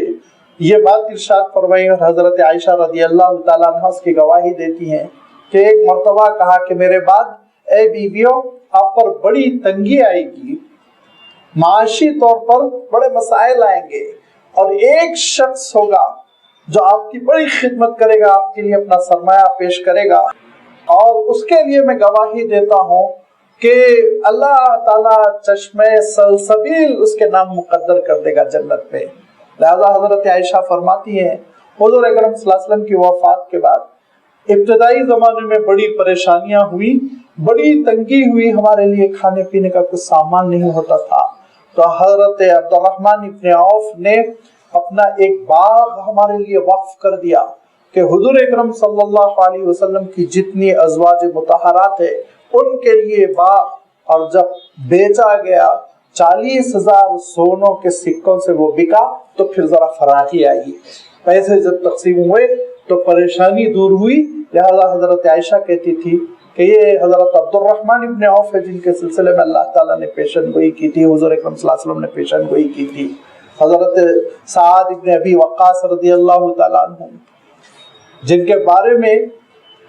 یہ بات ارشاد فرمائی، اور حضرت عائشہ رضی اللہ تعالیٰ عنہ اس کی گواہی دیتی ہیں کہ ایک مرتبہ کہا کہ میرے بعد اے بیویوں آپ پر بڑی تنگی آئے گی، معاشی طور پر بڑے مسائل آئیں گے، اور ایک شخص ہوگا جو آپ کی بڑی خدمت کرے گا، آپ کے لیے اپنا سرمایہ پیش کرے گا، اور اس کے لیے میں گواہی دیتا ہوں کہ اللہ تعالیٰ چشمے سلسبیل اس کے نام مقدر کر دے گا جنت میں۔ لہذا حضرت عائشہ فرماتی ہیں حضور اکرم صلی اللہ علیہ وسلم کی وفات کے بعد ابتدائی زمانے میں بڑی پریشانیاں ہوئی، بڑی تنگی ہوئی، ہمارے لیے کھانے پینے کا کچھ سامان نہیں ہوتا تھا، تو حضرت عبد الرحمن ابن عوف نے اپنا ایک باغ ہمارے لیے وقف کر دیا کہ حضور اکرم صلی اللہ علیہ وسلم کی جتنی ازواج مطہرات ہے ان کے لیے باغ، اور جب بیچا گیا 40,000 سونوں کے سکوں سے وہ بکا تو پھر ذرا فراخی آئی، پیسے جب تقسیم ہوئے تو پریشانی دور ہوئی۔ لہذا حضرت عائشہ کہتی تھی کہ یہ حضرت عبد الرحمن ابن عوف ہے جن کے سلسلے میں اللہ تعالیٰ نے پیشن گوئی کی تھی، حضور اکرم صلی اللہ علیہ وسلم نے پیشن گوئی کی تھی۔ حضرت سعد ابن ابی وقاص رضی اللہ تعالیٰ عنہ جن کے بارے میں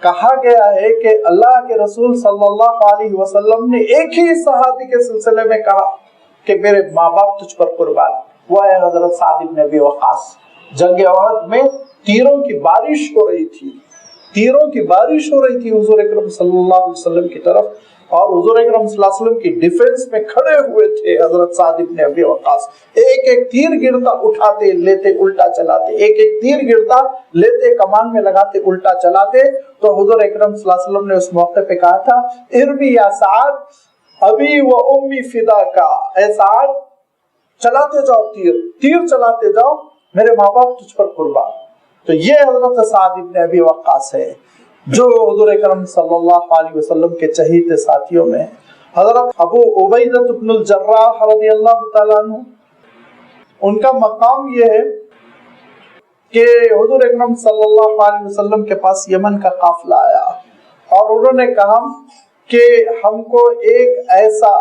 کہا گیا ہے کہ اللہ کے رسول صلی اللہ علیہ وسلم نے ایک ہی صحابی کے سلسلے میں کہا کہ میرے ماں باپ تجھ پر قربان، وہ ہے حضرت سعد ابن ابی وقاص۔ جنگ احد میں تیروں کی بارش ہو رہی تھی، تیروں کی بارش ہو رہی تھی حضور اکرم صلی اللہ علیہ وسلم کی طرف، اور حضور اکرم صلی اللہ علیہ وسلم کی ڈیفنس میں کھڑے ہوئے تھے حضرت سعد ابن ابی وقاص۔ ایک ایک تیر گرتا اٹھاتے لیتے الٹا چلاتے، ایک ایک تیر گرتا لیتے کمان میں لگاتے الٹا چلاتے، تو حضور اکرم صلی اللہ علیہ وسلم نے اس موقع پہ کہا تھا ارمی یا سعد ابی و امی فدا کا، اے سعد چلاتے جاؤ، تیر چلاتے جاؤ، میرے ماں باپ تجھ پر قربان۔ تو یہ حضرت سعد ابن ابی وقاص ہے جو حضور اکرم صلی اللہ علیہ وسلم کے چہیتے ساتھیوں میں۔ حضرت ابو عبیدہ بن الجراح رضی اللہ تعالیٰ عنہ، ان کا مقام یہ ہے کہ حضور اکرم صلی اللہ علیہ وسلم کے پاس یمن کا قافلہ آیا، اور انہوں نے کہا کہ ہم کو ایک ایسا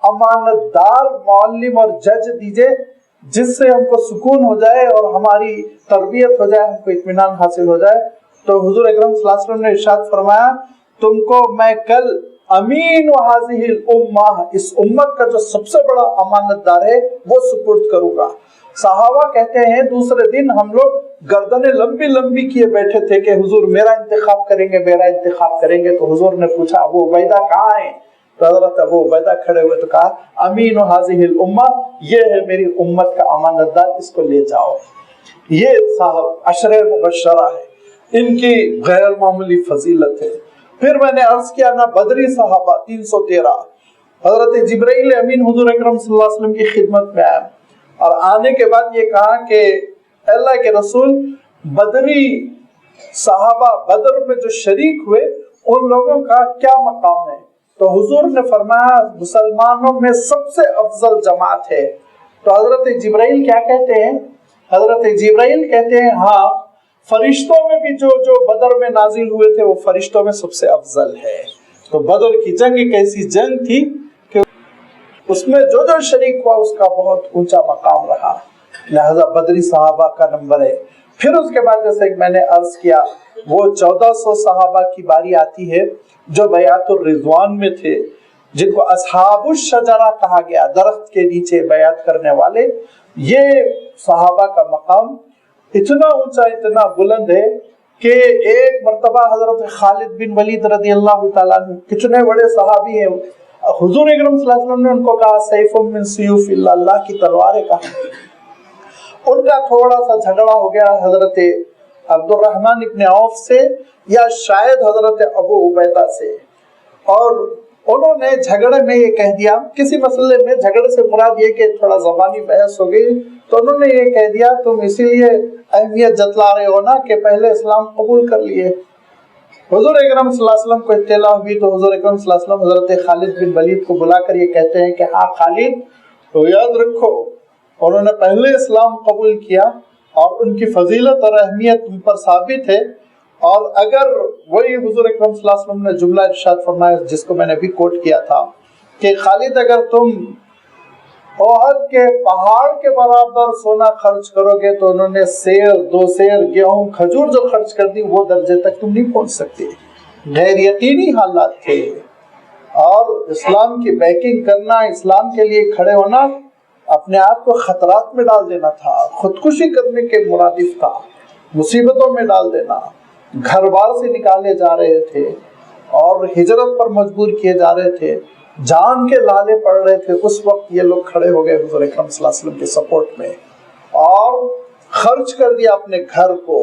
امانت دار معلم اور جج دیجئے جس سے ہم کو سکون ہو جائے اور ہماری تربیت ہو جائے، ہم کو اطمینان حاصل ہو جائے۔ تو حضور اکرم صلی اللہ علیہ وسلم نے ارشاد فرمایا تم کو میں کل امین و حاضح الامہ، اس امت کا جو سب سے بڑا امانت دار ہے وہ سپرد کروں گا۔ صحابہ کہتے ہیں دوسرے دن ہم لوگ گردنیں لمبی لمبی کیے بیٹھے تھے کہ حضور میرا انتخاب کریں گے، میرا انتخاب کریں گے۔ تو حضور نے پوچھا ابو عبیدہ کہاں ہیں؟ تو حضرت ابو عبیدہ کھڑے ہوئے تو کہا امین و حاضح الامہ، یہ ہے میری امت کا امانت دار، اس کو لے جاؤ۔ یہ صاحب عشرہ مبشرہ ہے، ان کی غیر معمولی فضیلت ہے۔ پھر میں نے عرض کیا نا بدری صحابہ 313، حضرت جبرائیل امین حضور اکرم صلی اللہ علیہ وسلم کی خدمت میں آیا، اور آنے کے بعد یہ کہا کہ اللہ کے رسول بدری صحابہ بدر میں جو شریک ہوئے ان لوگوں کا کیا مقام ہے؟ تو حضور نے فرمایا مسلمانوں میں سب سے افضل جماعت ہے۔ تو حضرت جبرائیل کیا کہتے ہیں؟ حضرت جبرائیل کہتے ہیں ہاں فرشتوں میں بھی جو بدر میں نازل ہوئے تھے وہ فرشتوں میں سب سے افضل ہے۔ تو بدر کی جنگ ایک ایسی جنگ تھی کہ اس میں جو شریک ہوا اس کا بہت اونچا مقام رہا، لہذا بدری صحابہ کا نمبر ہے۔ پھر اس کے بعد جیسے میں نے عرض کیا وہ 1400 صحابہ کی باری آتی ہے جو بیعت الرضوان میں تھے، جن کو اصحاب الشجرہ کہا گیا، درخت کے نیچے بیعت کرنے والے۔ یہ صحابہ کا مقام اتنا اونچا اتنا بلند ہے کہ ایک مرتبہ حضرت خالد بن ولید رضی اللہ تعالیٰ عنہ کتنے بڑے صحابی ہیں، حضور اکرم صلی اللہ علیہ وسلم نے ان کو کہا سیف من سیوف اللہ، اللہ کی تلوار ہے کہا۔ ان کا تھوڑا سا جھگڑا ہو گیا حضرت عبد الرحمن ابن عوف سے یا شاید حضرت ابو عبیدہ سے، اور انہوں نے جھگڑے میں یہ کہہ دیا، کسی مسئلے میں جھگڑے سے مراد یہ کہ تھوڑا زبانی بحث ہو گئی، تو انہوں نے یہ کہہ دیا تم اسی لیے اہمیت جتلا رہے ہو نا کہ پہلے اسلام قبول کر لیے۔ حضور اکرم صلی اللہ علیہ وسلم کو اطلاع ہوئی تو حضور اکرم صلی اللہ علیہ وسلم حضرت خالد بن ولید کو بلا کر یہ کہتے ہیں کہ ہاں خالد، تو یاد رکھو انہوں نے پہلے اسلام قبول کیا اور ان کی فضیلت اور اہمیت تم پر ثابت ہے، اور اگر وہی حضور اکرم صلی اللہ علیہ وسلم نے جملہ ارشاد فرمایا جس کو میں نے ابھی کوٹ کیا تھا کہ خالد اگر تم احد کے پہاڑ کے برابر سونا خرچ کرو گے تو انہوں نے سیر، 2 سیر گیہوں کھجور جو خرچ کر دی وہ درجے تک تم نہیں پہنچ سکتے۔ غیر یقینی حالات تھے، اور اسلام کی بیکنگ کرنا، اسلام کے لیے کھڑے ہونا اپنے آپ کو خطرات میں ڈال دینا تھا، خودکشی کرنے کے مرادف تھا، مصیبتوں میں ڈال دینا، گھر بار سے نکالے جا رہے تھے اور ہجرت پر مجبور کیے جا رہے تھے، جان کے لالے پڑ رہے تھے۔ اس وقت یہ لوگ کھڑے ہو گئے حضور اکرم صلی اللہ علیہ وسلم کے سپورٹ میں اور خرچ کر دیا اپنے گھر کو،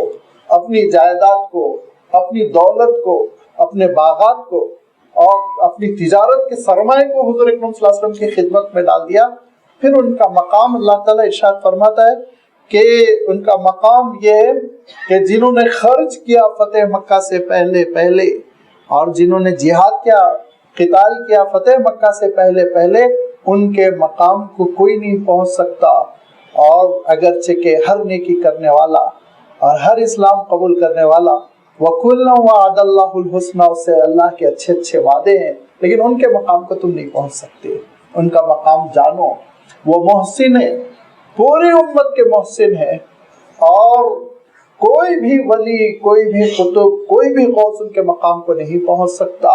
اپنی جائیداد کو، اپنی دولت کو، اپنے باغات کو اور اپنی تجارت کے سرمایہ کو حضور اکرم صلی اللہ علیہ وسلم کی خدمت میں ڈال دیا۔ پھر ان کا مقام اللہ تعالیٰ ارشاد فرماتا ہے کہ ان کا مقام یہ ہے کہ جنہوں نے خرچ کیا فتح مکہ سے پہلے اور جنہوں نے جہاد کیا، قتال کیا فتح مکہ سے پہلے ان کے مقام کو کوئی نہیں پہنچ سکتا، اور اگرچہ کہ ہر نیکی کرنے والا اور ہر اسلام قبول کرنے والا وَكُلًّا وَعَدَ اللَّهُ الْحُسْنَى، اس سے اللہ کے اچھے وعدے ہیں، لیکن ان کے مقام کو تم نہیں پہنچ سکتے۔ ان کا مقام جانو، وہ محسن ہے، پوری امت کے محسن ہے، اور کوئی بھی ولی، کوئی بھی قطب، کوئی بھی غوث ان کے مقام کو نہیں پہنچ سکتا۔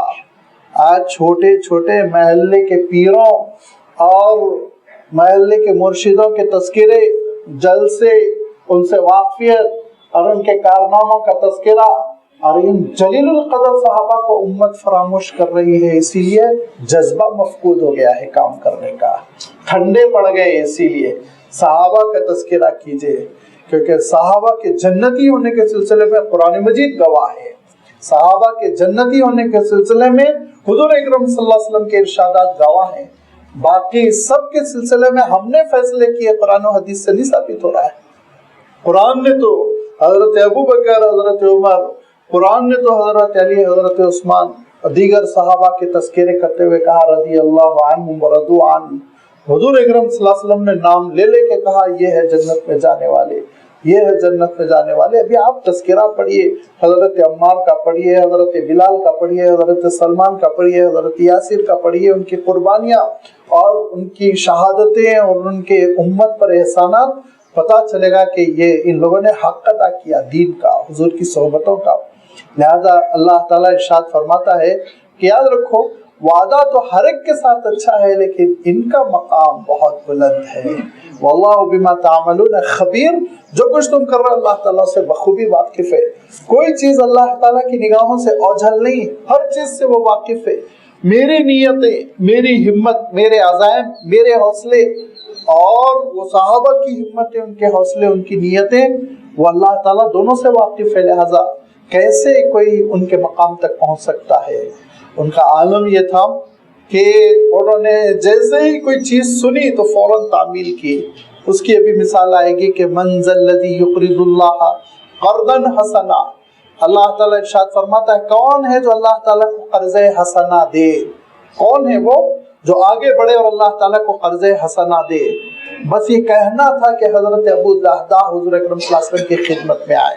آج چھوٹے چھوٹے محلے کے پیروں اور محلے کے مرشدوں کے تذکرے، جلسے، ان سے واقفیت اور ان کے کارناموں کا تذکرہ، اور ان جلیل القدر صحابہ کو امت فراموش کر رہی ہے، اسی لیے جذبہ مفقود ہو گیا ہے کام کرنے کا، ٹھنڈے پڑ گئے۔ اسی لیے صحابہ کا تذکرہ کیجئے، کیونکہ صحابہ کے جنتی ہونے کے سلسلے میں قرآن مجید گواہ ہے، صحابہ کے جنتی ہونے کے سلسلے میں حضور اکرم صلی اللہ علیہ وسلم کے ارشادات گواہ ہیں۔ باقی سب کے سلسلے میں ہم نے فیصلے کیے، قرآن و حدیث سے نہیں ثابت ہو رہا ہے۔ قرآن نے تو حضرت ابو بکر، حضرت عمر، قرآن نے تو حضرت علی، حضرت عثمان اور دیگر صحابہ کے تذکرے کرتے ہوئے کہا رضی اللہ عنہم ورضوا عنہ۔ حضور اکرم صلی اللہ علیہ وسلم نے نام لے لے کے کہا یہ ہے جنت میں جانے والے، یہ ہے جنت میں جانے والے۔ ابھی آپ تذکرہ پڑھیے، حضرت عمار کا پڑھیے، حضرت بلال کا پڑھیے، حضرت سلمان کا پڑھیے، حضرت یاسر کا پڑھیے، ان کی قربانیاں اور ان کی شہادتیں اور ان کے امت پر احسانات، پتہ چلے گا کہ یہ ان لوگوں نے حق ادا کیا دین کا، حضور کی صحبتوں کا۔ لہذا اللہ تعالیٰ ارشاد فرماتا ہے کہ یاد رکھو وعدہ تو ہر ایک کے ساتھ اچھا ہے، لیکن ان کا مقام بہت بلند ہے۔ واللہ بما تعملون خبیر، جو کچھ تم کر رہے اللہ تعالیٰ سے بخوبی واقف ہے۔ کوئی چیز اللہ تعالیٰ کی نگاہوں سے اوجھل نہیں، ہر چیز سے وہ واقف ہے۔ میری نیتیں، میری ہمت، میرے عزائم، میرے حوصلے اور وہ صحابہ کی ہمتیں، ان کے حوصلے، ان کی نیتیں، وہ اللہ تعالیٰ دونوں سے واقف ہے۔ لہذا کیسے کوئی ان کے مقام تک پہنچ سکتا ہے؟ ان کا عالم یہ تھا کہ انہوں نے جیسے ہی کوئی چیز سنی تو فوراً تعمیل کی۔ اس کی ابھی مثال آئے گی کہ من ذا الذی یقرض اللہ قرضا حسنا، اللہ تعالیٰ ارشاد فرماتا ہے کون ہے جو اللہ تعالیٰ کو قرض حسنا دے؟ کون ہے وہ جو آگے بڑھے اور اللہ تعالیٰ کو قرض حسنا دے؟ بس یہ کہنا تھا کہ حضرت ابو الدہداء حضور اکرم صلی اللہ علیہ وسلم کی خدمت میں آئے،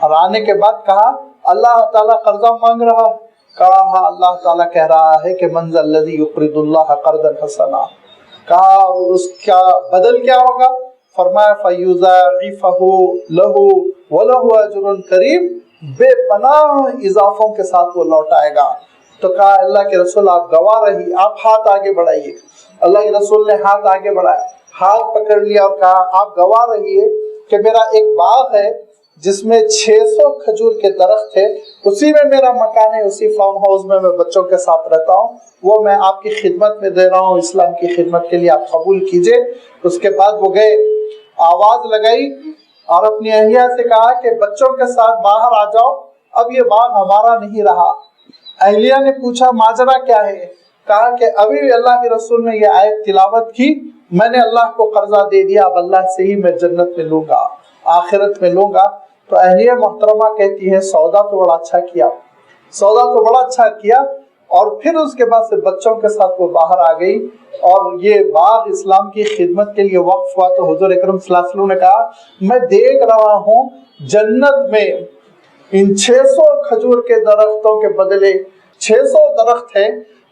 اور آنے کے بعد کہا اللہ تعالیٰ قرضہ مانگ رہا، کہا اللہ تعالیٰ کہہ رہا ہے کہ من ذا الذی یقرض اللہ قرضا حسنا، کہا اس کا بدل کیا ہوگا؟ فرمایا فیضاعفہ لہ ولہ اجر کریم، بے پناہ اضافوں کے ساتھ وہ لوٹائے گا۔ تو کہا اللہ کے رسول آپ گواہ رہی، آپ ہاتھ آگے بڑھائیے۔ اللہ کے رسول نے ہاتھ آگے بڑھایا، ہاتھ پکڑ لیا اور کہا آپ گواہ رہیے کہ میرا ایک باغ ہے جس میں 600 کھجور کے درخت تھے، اسی میں میرا مکان ہے، اسی فارم ہاؤس میں بچوں کے ساتھ رہتا ہوں، وہ میں آپ کی خدمت میں دے رہا ہوں، اسلام کی خدمت کے لیے آپ قبول کیجئے۔ اس کے بعد وہ گئے، آواز لگائی اور اپنی اہلیہ سے کہا کہ بچوں کے ساتھ باہر آ جاؤ، اب یہ باغ ہمارا نہیں رہا۔ اہلیہ نے پوچھا ماجرا کیا ہے؟ کہا کہ ابھی اللہ کے رسول نے یہ آیت تلاوت کی، میں نے اللہ کو قرضہ دے دیا، اب اللہ سے ہی میں جنت میں لوں گا، آخرت میں لوں گا۔ تو اہلیہ محترمہ کہتی ہے سودا تو بڑا اچھا کیا، سودا تو بڑا اچھا کیا۔ اور پھر اس کے بعد سے بچوں کے ساتھ وہ باہر آ گئی اور یہ باغ اسلام کی خدمت کے لیے وقف ہوا۔ تو حضور اکرم صلی اللہ علیہ وسلم نے کہا میں دیکھ رہا ہوں جنت میں ان 600 کھجور کے درختوں کے بدلے 600 درخت ہیں،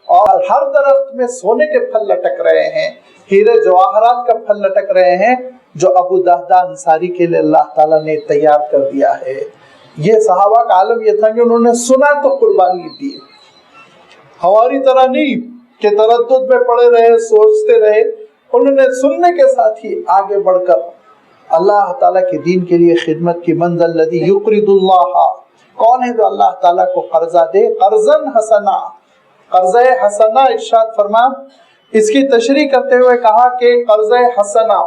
اور ہر درخت میں سونے کے پھل لٹک رہے ہیں، ہیرے جواہرات کا پھل لٹک رہے ہیں، جو ابو دہدہ انصاری کے لیے اللہ تعالیٰ نے تیار کر دیا ہے۔ یہ صحابہ کا عالم یہ تھا کہ انہوں نے سنا تو قربانی دی، ہماری طرح نہیں کہ تردد میں پڑے رہے، سوچتے رہے۔ انہوں نے سننے کے ساتھ ہی آگے بڑھ کر اللہ تعالیٰ کے دین کے لیے خدمت کی۔ من ذا الذی یقرض اللہ، کون ہے جو اللہ تعالیٰ کو قرضہ دے؟ قرضا حسنا، قرضہ حسنا ارشاد فرما۔ اس کی تشریح کرتے ہوئے کہا کہ قرضہ حسنا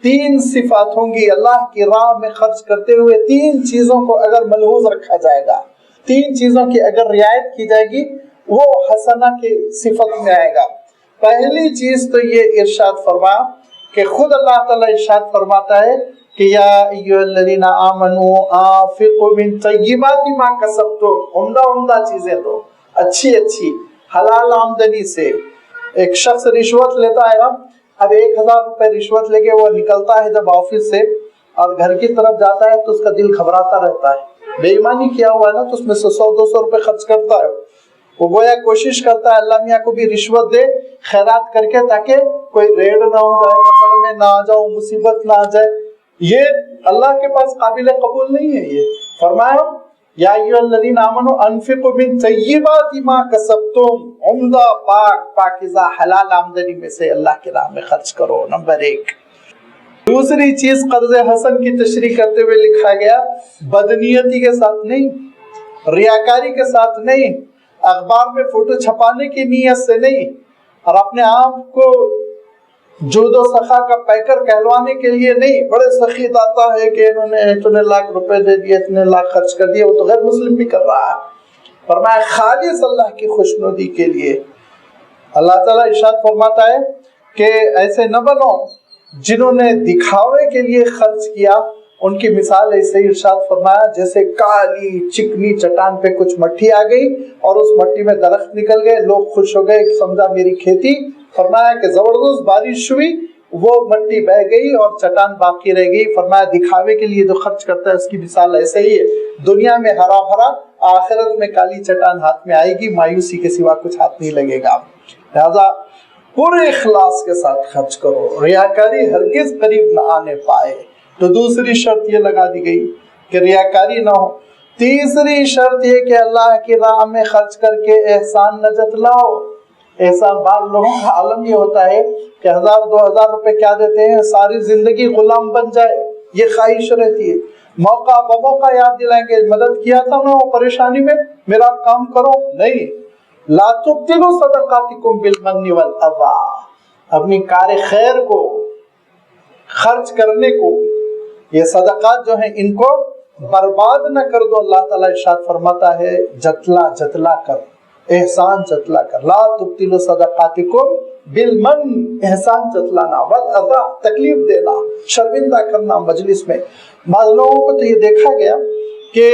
3 صفات ہوں گی اللہ کی راہ میں خرچ کرتے ہوئے، 3 چیزوں کو اگر ملحوظ رکھا جائے گا، 3 چیزوں کی اگر رعایت کی جائے گی، وہ حسنہ کی صفت میں آئے گا۔ پہلی چیز تو یہ ارشاد فرما کہ خود اللہ تعالیٰ ارشاد فرماتا ہے کہ یا ایھا الذین آمنوا انفقوا من طیبات ما کسبتم، عمدہ چیزیں دو، اچھی حلال آمدنی سے۔ ایک شخص رشوت لیتا ہے نا، اب 1000 روپے رشوت لے کے وہ نکلتا ہے جب آفس سے اور گھر کی طرف جاتا ہے تو اس کا دل گھبراتا رہتا ہے، بے ایمانی کیا ہوا ہے نا، تو اس میں سے 100-200 روپے خرچ کرتا ہے۔ وہ گویا کوشش کرتا ہے اللہ میاں کو بھی رشوت دے خیرات کر کے، تاکہ کوئی ریڈ نہ ہو جائے، پکڑ میں نہ آ جاؤ، مصیبت نہ آ جائے۔ یہ اللہ کے پاس قابل قبول نہیں ہے۔ یہ فرمایا یا ایھا الذین آمنوا انفقوا من طیبات ما کسبتم، عمدہ پاکیزہ حلال آمدنی میں سے اللہ کی راہ میں خرچ کرو، نمبر 1۔ دوسری چیز قرض حسن کی تشریح کرتے ہوئے لکھا گیا بدنیتی کے ساتھ نہیں، ریاکاری کے ساتھ نہیں، اخبار میں فوٹو چھپانے کی نیت سے نہیں، اور اپنے آپ کو جود و سخا کا پیکر کہلوانے کے لیے نہیں۔ بڑے سخی داتا ہے کہ انہوں نے اتنے لاکھ روپے دے دیے، اتنے لاکھ خرچ کر دیے، وہ تو غیر مسلم بھی کر رہا ہے۔ فرمایا خالص اللہ کی خوشنودی کے لیے۔ اللہ تعالیٰ ارشاد فرماتا ہے کہ ایسے نہ بنو جنہوں نے دکھاوے کے لیے خرچ کیا، ان کی مثال ایسے ہی ارشاد فرمایا جیسے کالی چکنی چٹان پہ کچھ مٹی آ گئی اور اس مٹی میں درخت نکل گئے، لوگ خوش ہو گئے، سمجھا میری کھیتی۔ فرمایا کہ زبردست بارش ہوئی، وہ مٹی بہ گئی اور چٹان باقی رہ گئی۔ فرمایا دکھاوے کے لیے جو خرچ کرتا ہے اس کی مثال ایسے ہی ہے، دنیا میں ہرا بھرا، آخرت میں کالی چٹان ہاتھ میں آئے گی، مایوسی کے سوا کچھ ہاتھ نہیں لگے گا۔ لہذا پورے اخلاص کے ساتھ خرچ کرو، ریاکاری ہرگز قریب نہ آنے پائے۔ تو دوسری شرط یہ لگا دی گئی کہ ریاکاری نہ ہو۔ تیسری شرط یہ کہ اللہ کی راہ میں خرچ کر کے احسان نہ جتلاؤ۔ احسان، بعض لوگوں کا عالم یہ ہوتا ہے کہ 1000-2000 روپے کیا دیتے ہیں، ساری زندگی غلام بن جائے، یہ خواہش رہتی ہے۔ موقع بموقع یاد دلائیں گے مدد کیا تھا نا وہ پریشانی میں، میرا کام کرو، نہیں۔ لا تبطلوا صدقاتکم بالمن والاذی، اپنی کار خیر کو، خرچ کرنے کو، یہ صدقات جو ہیں ان کو برباد نہ کر دو۔ اللہ تعالیٰ ارشاد فرماتا ہے جتلا کر، احسان جتلا کر۔ لا تبطلوا صدقاتکم بالمن، احسان جتلانا، والاذی، تکلیف دینا، شرمندہ کرنا مجلس میں۔ بعض لوگوں کو تو یہ دیکھا گیا کہ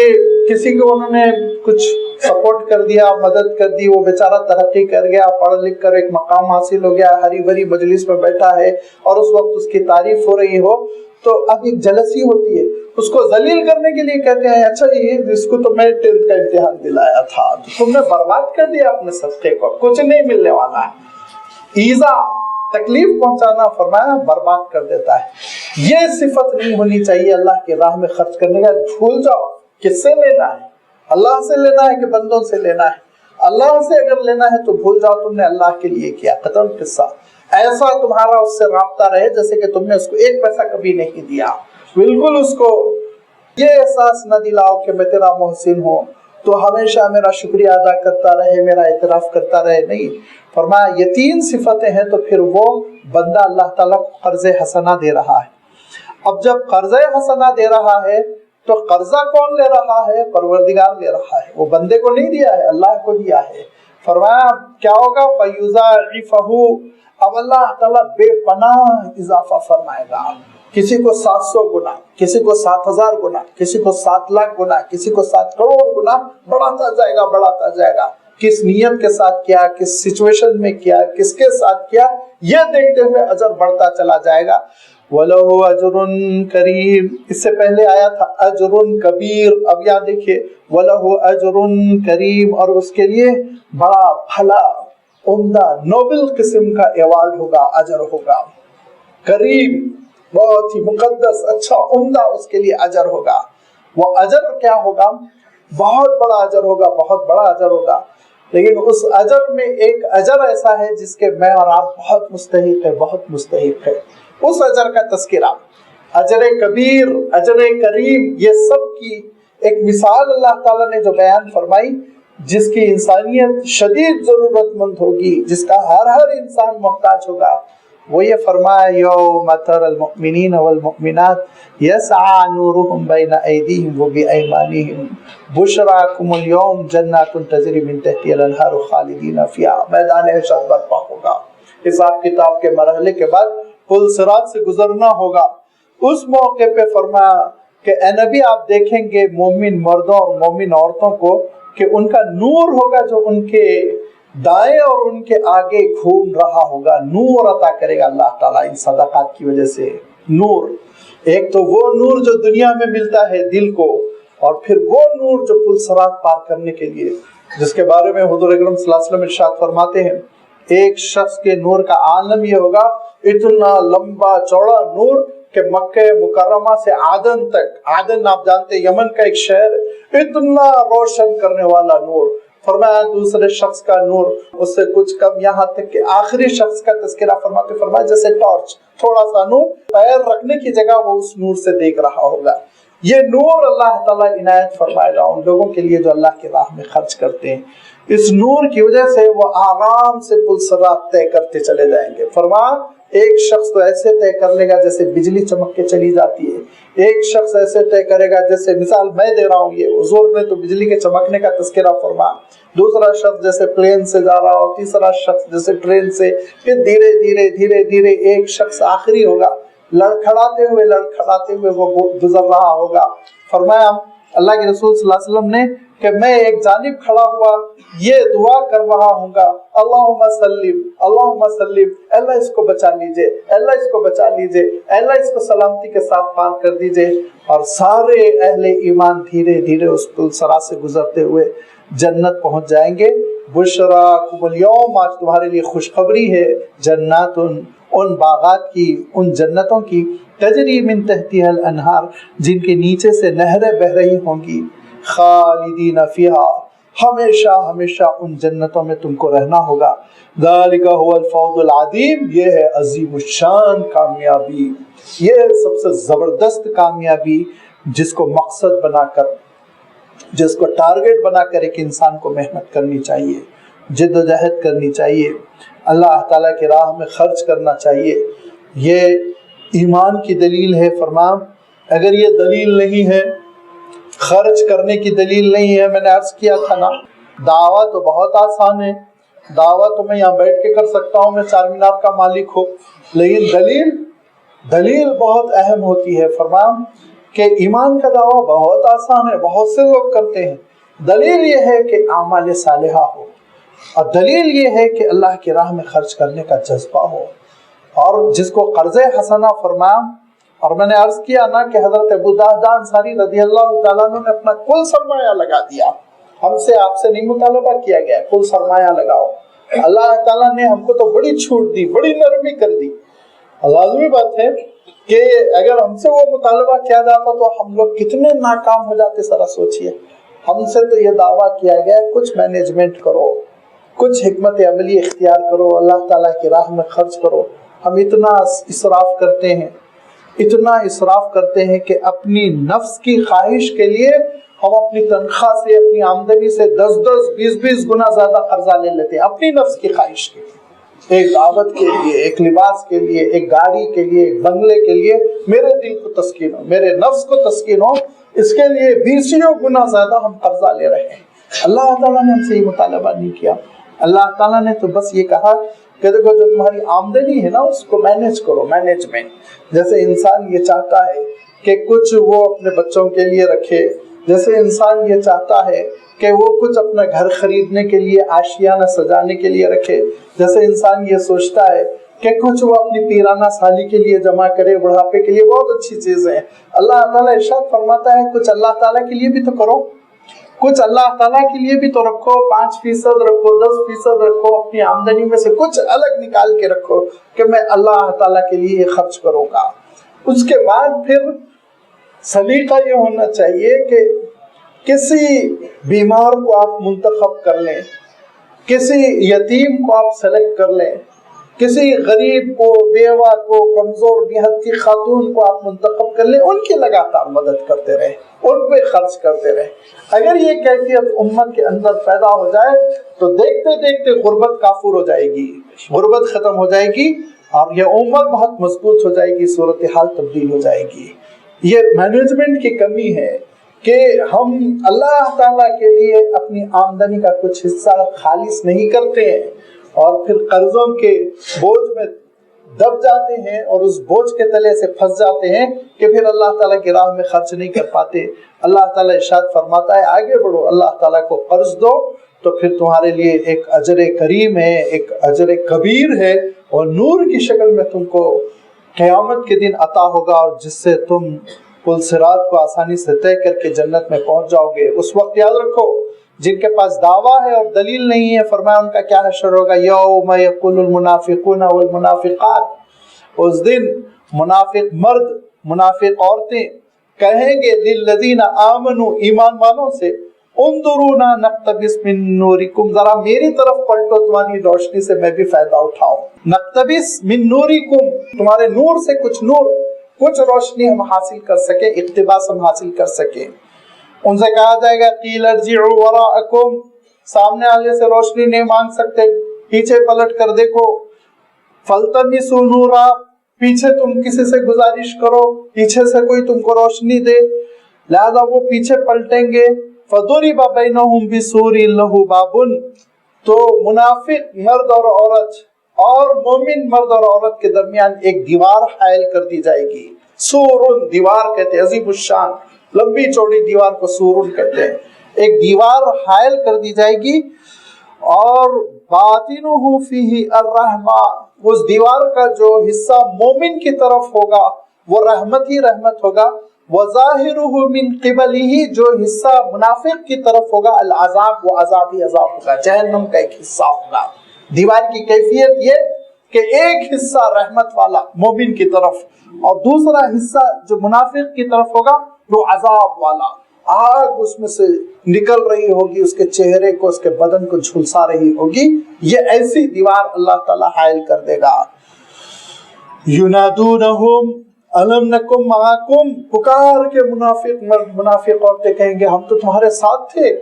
کسی کو انہوں نے کچھ سپورٹ کر دیا، مدد کر دی، وہ بیچارہ ترقی کر گیا، پڑھ لکھ کر ایک مقام حاصل ہو گیا، ہری بھری مجلس میں بیٹھا ہے اور اس وقت اس کی تعریف ہو رہی ہو، تو اب ایک جلسی ہوتی ہے، اس کو ذلیل کرنے کے لیے کہتے ہیں اچھا یہ اس کو تو میں 10th کا امتحان دلایا تھا، تو تم نے برباد کر دیا اپنے صدقے کو، کچھ نہیں ملنے والا ہے۔ ایذا، تکلیف پہنچانا، فرمایا برباد کر دیتا ہے۔ یہ صفت نہیں ہونی چاہیے اللہ کی راہ میں خرچ کرنے کا۔ بھول جاؤ کس سے لینا ہے، اللہ سے لینا ہے کہ بندوں سے لینا ہے۔ اللہ سے اگر لینا ہے تو بھول جاؤ تم نے اللہ کے لیے کیا، ختم قصہ۔ ایسا تمہارا اس سے رابطہ رہے جیسے کہ تم نے اس کو 1 پیسہ کبھی نہیں دیا، بالکل اس کو یہ احساس نہ دلاؤ کہ میں تیرا محسن ہوں تو ہمیشہ میرا شکریہ ادا کرتا رہے، میرا اعتراف کرتا رہے، نہیں۔ فرمایا یہ تین صفتیں ہیں تو پھر وہ بندہ اللہ تعالیٰ کو قرض حسنہ دے رہا ہے۔ اب جب قرض حسنہ دے رہا ہے تو قرضہ کون لے رہا ہے؟ پروردگار لے رہا ہے، وہ بندے کو نہیں دیا ہے، اللہ کو دیا ہے۔ فرمایا کیا ہوگا؟ فَيُضَاعِفَهُ، اب اللہ تعالیٰ بے پناہ اضافہ فرمائے گا، کسی کو 700 گنا، کسی کو 7000 گنا، کسی کو 7 لاکھ گنا، کسی کو 7 کروڑ گنا، بڑھاتا جائے گا، بڑھاتا جائے گا۔ کس نیت کے ساتھ کیا، کس سچویشن میں کیا، کس کے ساتھ کیا، یہ دیکھتے ہوئے اجر بڑھتا چلا جائے گا۔ وَلَهُ أَجْرٌ كَرِيمٌ، اس سے پہلے آیا تھا اجر کبیر، اب یہاں دیکھیے وَلَهُ أَجْرٌ كَرِيمٌ، اور اس کے لیے بڑا بھلا عمدہ نوبل قسم کا ایوارڈ ہوگا، اجر ہوگا، کریم، بہت ہی مقدس، اچھا، عمدہ اس کے لیے اجر ہوگا۔ وہ اجر کیا ہوگا؟ بہت بڑا اجر ہوگا، بہت بڑا اجر ہوگا۔ لیکن اس اجر میں ایک اجر ایسا ہے جس کے میں اور آپ بہت مستحق ہے، بہت مستحق ہے، اس اجر کا تذکرہ۔ اجر کبیر، اجر کریم، یہ سب کی ایک مثال اللہ تعالیٰ نے جو بیان فرمائی، جس کی انسانیت شدید ضرورت مند ہوگی، جس کا ہر انسان محتاج ہوگا، وہ یہ فرمایا یوم تری المؤمنین والمؤمنات یسعی نورهم بین ایدیہم وبایمانہم بشراکم اليوم جنات تجری من تحتہا الانہار خالدین فیہا، میدان حشر برپا ہوگا، حساب کتاب کے مرحلے کے بعد پل صراط سے گزرنا ہوگا۔ اس موقع پہ فرمایا کہ اے نبی آپ دیکھیں گے مومن مردوں اور مومن عورتوں کو کہ ان کا نور ہوگا جو ان کے دائیں اور ان کے آگے گھوم رہا ہوگا، نور عطا کرے گا اللہ تعالیٰ ان صدقات کی وجہ سے۔ نور، ایک تو وہ نور جو دنیا میں ملتا ہے دل کو، اور پھر وہ نور جو پل صراط پار کرنے کے لیے، جس کے بارے میں حضور اکرم صلی اللہ علیہ وسلم ارشاد فرماتے ہیں ایک شخص کے نور کا عالم یہ ہوگا، اتنا لمبا چوڑا نور کہ مکہ مکرمہ سے عدن تک، عدن آپ جانتے یمن کا ایک شہر، اتنا روشن کرنے والا نور۔ فرمایا دوسرے شخص کا نور اس سے کچھ کم، یہاں تک کہ آخری شخص کا تذکرہ فرماتے فرمایا جیسے ٹارچ، تھوڑا سا نور، پیر رکھنے کی جگہ وہ اس نور سے دیکھ رہا ہوگا۔ یہ نور اللہ تعالیٰ عنایت فرمائے گا ان لوگوں کے لیے جو اللہ کی راہ میں خرچ کرتے ہیں۔ اس نور کی وجہ سے وہ آرام سے پل صراط طے کرتے چلے جائیں گے۔ فرمایا ایک شخص تو ایسے طے کر لے گا جیسے بجلی چمک کے چلی جاتی ہے، ایک شخص ایسے طے کرے گا جیسے مثال میں دے رہا ہوں، یہ حضور نے تو بجلی کے چمکنے کا تذکرہ فرمایا، دوسرا شخص جیسے پلین سے جا رہا ہو، تیسرا شخص جیسے ٹرین سے، پھر دھیرے دھیرے دھیرے دھیرے ایک شخص آخری ہوگا، لڑکھڑاتے ہوئے وہ گزر رہا ہوگا۔ فرمایا اللہ کے رسول صلی اللہ علیہ وسلم نے کہ میں ایک جانب کھڑا ہوا یہ دعا کر رہا ہوں گا، اللہم سلم اللہم سلم، اللہ اس کو بچا لیجئے، اللہ اس کو بچا لیجئے، اللہ اس کو سلامتی کے ساتھ پار کر دیجئے، اور سارے اہل ایمان دھیرے دھیرے اس پل صراط سے گزرتے ہوئے جنت پہنچ جائیں گے۔ بشراکم اليوم، آج تمہارے لیے خوشخبری ہے، جنات، ان باغات کی، ان جنتوں کی، تجری من تحتہا الانہار، جن کے نیچے سے نہریں بہ رہی ہوں گی، خالدین فیہا، ہمیشہ ہمیشہ ان جنتوں میں تم کو رہنا ہوگا۔ ذالک هو الفوز العظیم، یہ ہے عظیم الشان کامیابی، یہ ہے سب سے زبردست کامیابی، جس کو مقصد بنا کر، جس کو ٹارگٹ بنا کر ایک انسان کو محنت کرنی چاہیے، جد و جہد کرنی چاہیے، اللہ تعالیٰ کی راہ میں خرچ کرنا چاہیے۔ یہ ایمان کی دلیل ہے۔ فرمایا اگر یہ دلیل نہیں ہے، خرچ کرنے کی دلیل نہیں ہے، میں نے عرض کیا تھا نا، دعویٰ تو بہت آسان ہے، دعویٰ تو میں یہاں بیٹھ کے کر سکتا ہوں، میں چار مینار کا مالک ہوں، لیکن دلیل بہت اہم ہوتی ہے۔ فرمایا کہ ایمان کا دعویٰ بہت آسان ہے، بہت سے لوگ کرتے ہیں، دلیل یہ ہے کہ اعمال صالحہ ہو، اور دلیل یہ ہے کہ اللہ کی راہ میں خرچ کرنے کا جذبہ ہو، اور جس کو قرض حسنہ فرمایا۔ اور میں نے عرض کیا نا کہ حضرت ابو درداء انصاری رضی اللہ تعالیٰ عنہ نے اپنا کل سرمایہ لگا دیا، ہم سے آپ سے نہیں مطالبہ کیا گیا کل سرمایہ لگاؤ، اللہ تعالیٰ نے ہم کو تو بڑی چھوٹ دی، بڑی نرمی کر دی۔ لازمی بات ہے کہ اگر ہم سے وہ مطالبہ کیا جاتا تو ہم لوگ کتنے ناکام ہو جاتے، ذرا سوچئے۔ ہم سے تو یہ دعویٰ کیا گیا کچھ مینجمنٹ کرو، کچھ حکمت عملی اختیار کرو، اللہ تعالیٰ کی راہ میں خرچ کرو، ہم اتنا اسراف کرتے ہیں۔ اتنا اسراف کرتے ہیں کہ اپنی نفس کی خواہش کے لیے ہم اپنی تنخواہ سے، اپنی آمدنی سے 10-10 20-20 گنا زیادہ قرضہ لے لیتے ہیں اپنی نفس کی خواہش کے لیے، ایک دعوت کے لیے، ایک لباس کے لیے، ایک گاڑی کے لیے، ایک بنگلے کے لیے، میرے دل کو تسکین ہو، میرے نفس کو تسکین ہو، اس کے لیے 20 گنا زیادہ ہم قرضہ لے رہے ہیں۔ اللہ تعالیٰ نے ہم سے یہ مطالبہ نہیں کیا، اللہ تعالیٰ نے تو بس یہ کہا کہ دیکھو جو تمہاری آمدنی ہے نا اس کو مینیج کرو، مینجمنٹ۔ جیسے انسان یہ چاہتا ہے کہ کچھ وہ اپنے بچوں کے لیے رکھے، جیسے انسان یہ چاہتا ہے کہ وہ کچھ اپنا گھر خریدنے کے لیے، آشیانہ سجانے کے لیے رکھے، جیسے انسان یہ سوچتا ہے کہ کچھ وہ اپنی پیرانہ سالی کے لیے جمع کرے، بڑھاپے کے لیے، بہت اچھی چیزیں ہیں۔ اللہ تعالیٰ ارشاد فرماتا ہے کچھ اللہ تعالیٰ کے لیے بھی تو کرو، کچھ اللہ تعالیٰ کے لیے بھی تو رکھو، 5% رکھو، 10% رکھو، اپنی آمدنی میں سے کچھ الگ نکال کے رکھو کہ میں اللہ تعالیٰ کے لیے یہ خرچ کروں گا۔ اس کے بعد پھر سلیقہ یہ ہونا چاہیے کہ کسی بیمار کو آپ منتخب کر لیں، کسی یتیم کو آپ سلیکٹ کر لیں، کسی غریب کو، بیوہ کو، کمزور نہاد کی خاتون کو آپ منتخب کر لیں، ان کی لگاتار مدد کرتے رہیں، ان پہ خرچ کرتے رہیں۔ اگر یہ کیفیت امت کے اندر پیدا ہو جائے تو دیکھتے دیکھتے غربت کافور ہو جائے گی، غربت ختم ہو جائے گی، اور یہ امت بہت مضبوط ہو جائے گی، صورتحال تبدیل ہو جائے گی۔ یہ مینجمنٹ کی کمی ہے کہ ہم اللہ تعالیٰ کے لیے اپنی آمدنی کا کچھ حصہ خالص نہیں کرتے ہیں، اور پھر قرضوں کے بوجھ میں دب جاتے ہیں اور اس بوجھ کے تلے سے پھنس جاتے ہیں کہ پھر اللہ تعالیٰ کی راہ میں خرچ نہیں کر پاتے۔ اللہ تعالیٰ ارشاد فرماتا ہے آگے بڑھو، اللہ تعالیٰ کو قرض دو تو پھر تمہارے لیے ایک اجر کریم ہے، ایک اجر کبیر ہے، اور نور کی شکل میں تم کو قیامت کے دن عطا ہوگا، اور جس سے تم پل صراط کو آسانی سے طے کر کے جنت میں پہنچ جاؤ گے۔ اس وقت یاد رکھو جن کے پاس دعویٰ ہے اور دلیل نہیں ہے، فرمایا ان کا کیا حشر ہوگا، یوم یقول المنافقون والمنافقات، اس دن منافق مرد، منافق عورتیں کہیں گے للذین آمنوا، ایمان والوں سے، انظرونا نقتبس من نورکم، ذرا میری طرف پلٹو، تمہاری روشنی سے میں بھی فائدہ اٹھاؤں۔ نقتبس من نورکم، تمہارے نور سے کچھ نور، کچھ روشنی ہم حاصل کر سکیں، اقتباس ہم حاصل کر سکیں۔ ان سے کہا جائے گا قیل ارجعوا وراءکم، سامنے والے سے روشنی نہیں مانگ سکتے، پیچھے پلٹ کر دیکھو، فالتمسوا نورا، پیچھے تم کسی سے گزارش کرو، پیچھے سے کوئی تم کو روشنی دے، لہذا وہ پیچھے پلٹیں گے۔ فضرب بینہم بسور لہ باب، تو منافق مرد اور عورت اور مومن مرد اور عورت کے درمیان ایک دیوار حائل کر دی جائے گی۔ سور، دیوار کہتے ہیں عظیم الشان، لمبی چوڑی دیوار کو سور کہتے ہیں۔ ایک دیوار حائل کر دی جائے گی، اور باطنہ فیہ الرحمہ، اس دیوار کا جو حصہ مومن کی طرف ہوگا وہ رحمت ہی رحمت ہوگا، وظاہرہ من قبلہ، جو حصہ منافق کی طرف ہوگا العذاب، وہ عذاب ہی عذاب ہوگا، جہنم کا ایک حصہ ہوگا۔ دیوار کی کیفیت یہ کہ ایک حصہ رحمت والا مومن کی طرف، اور دوسرا حصہ جو منافق کی طرف ہوگا وہ عذاب والا، آگ اس میں سے نکل رہی ہوگی، اس کے چہرے کو، اس کے بدن کو جھلسا رہی ہوگی۔ یہ ایسی دیوار اللہ تعالیٰ حائل کر دے گا۔ ینادونہم الم نکم معکم، پکار کے منافق مرد، منافق عورتیں کہیں گے ہم تو تمہارے ساتھ تھے،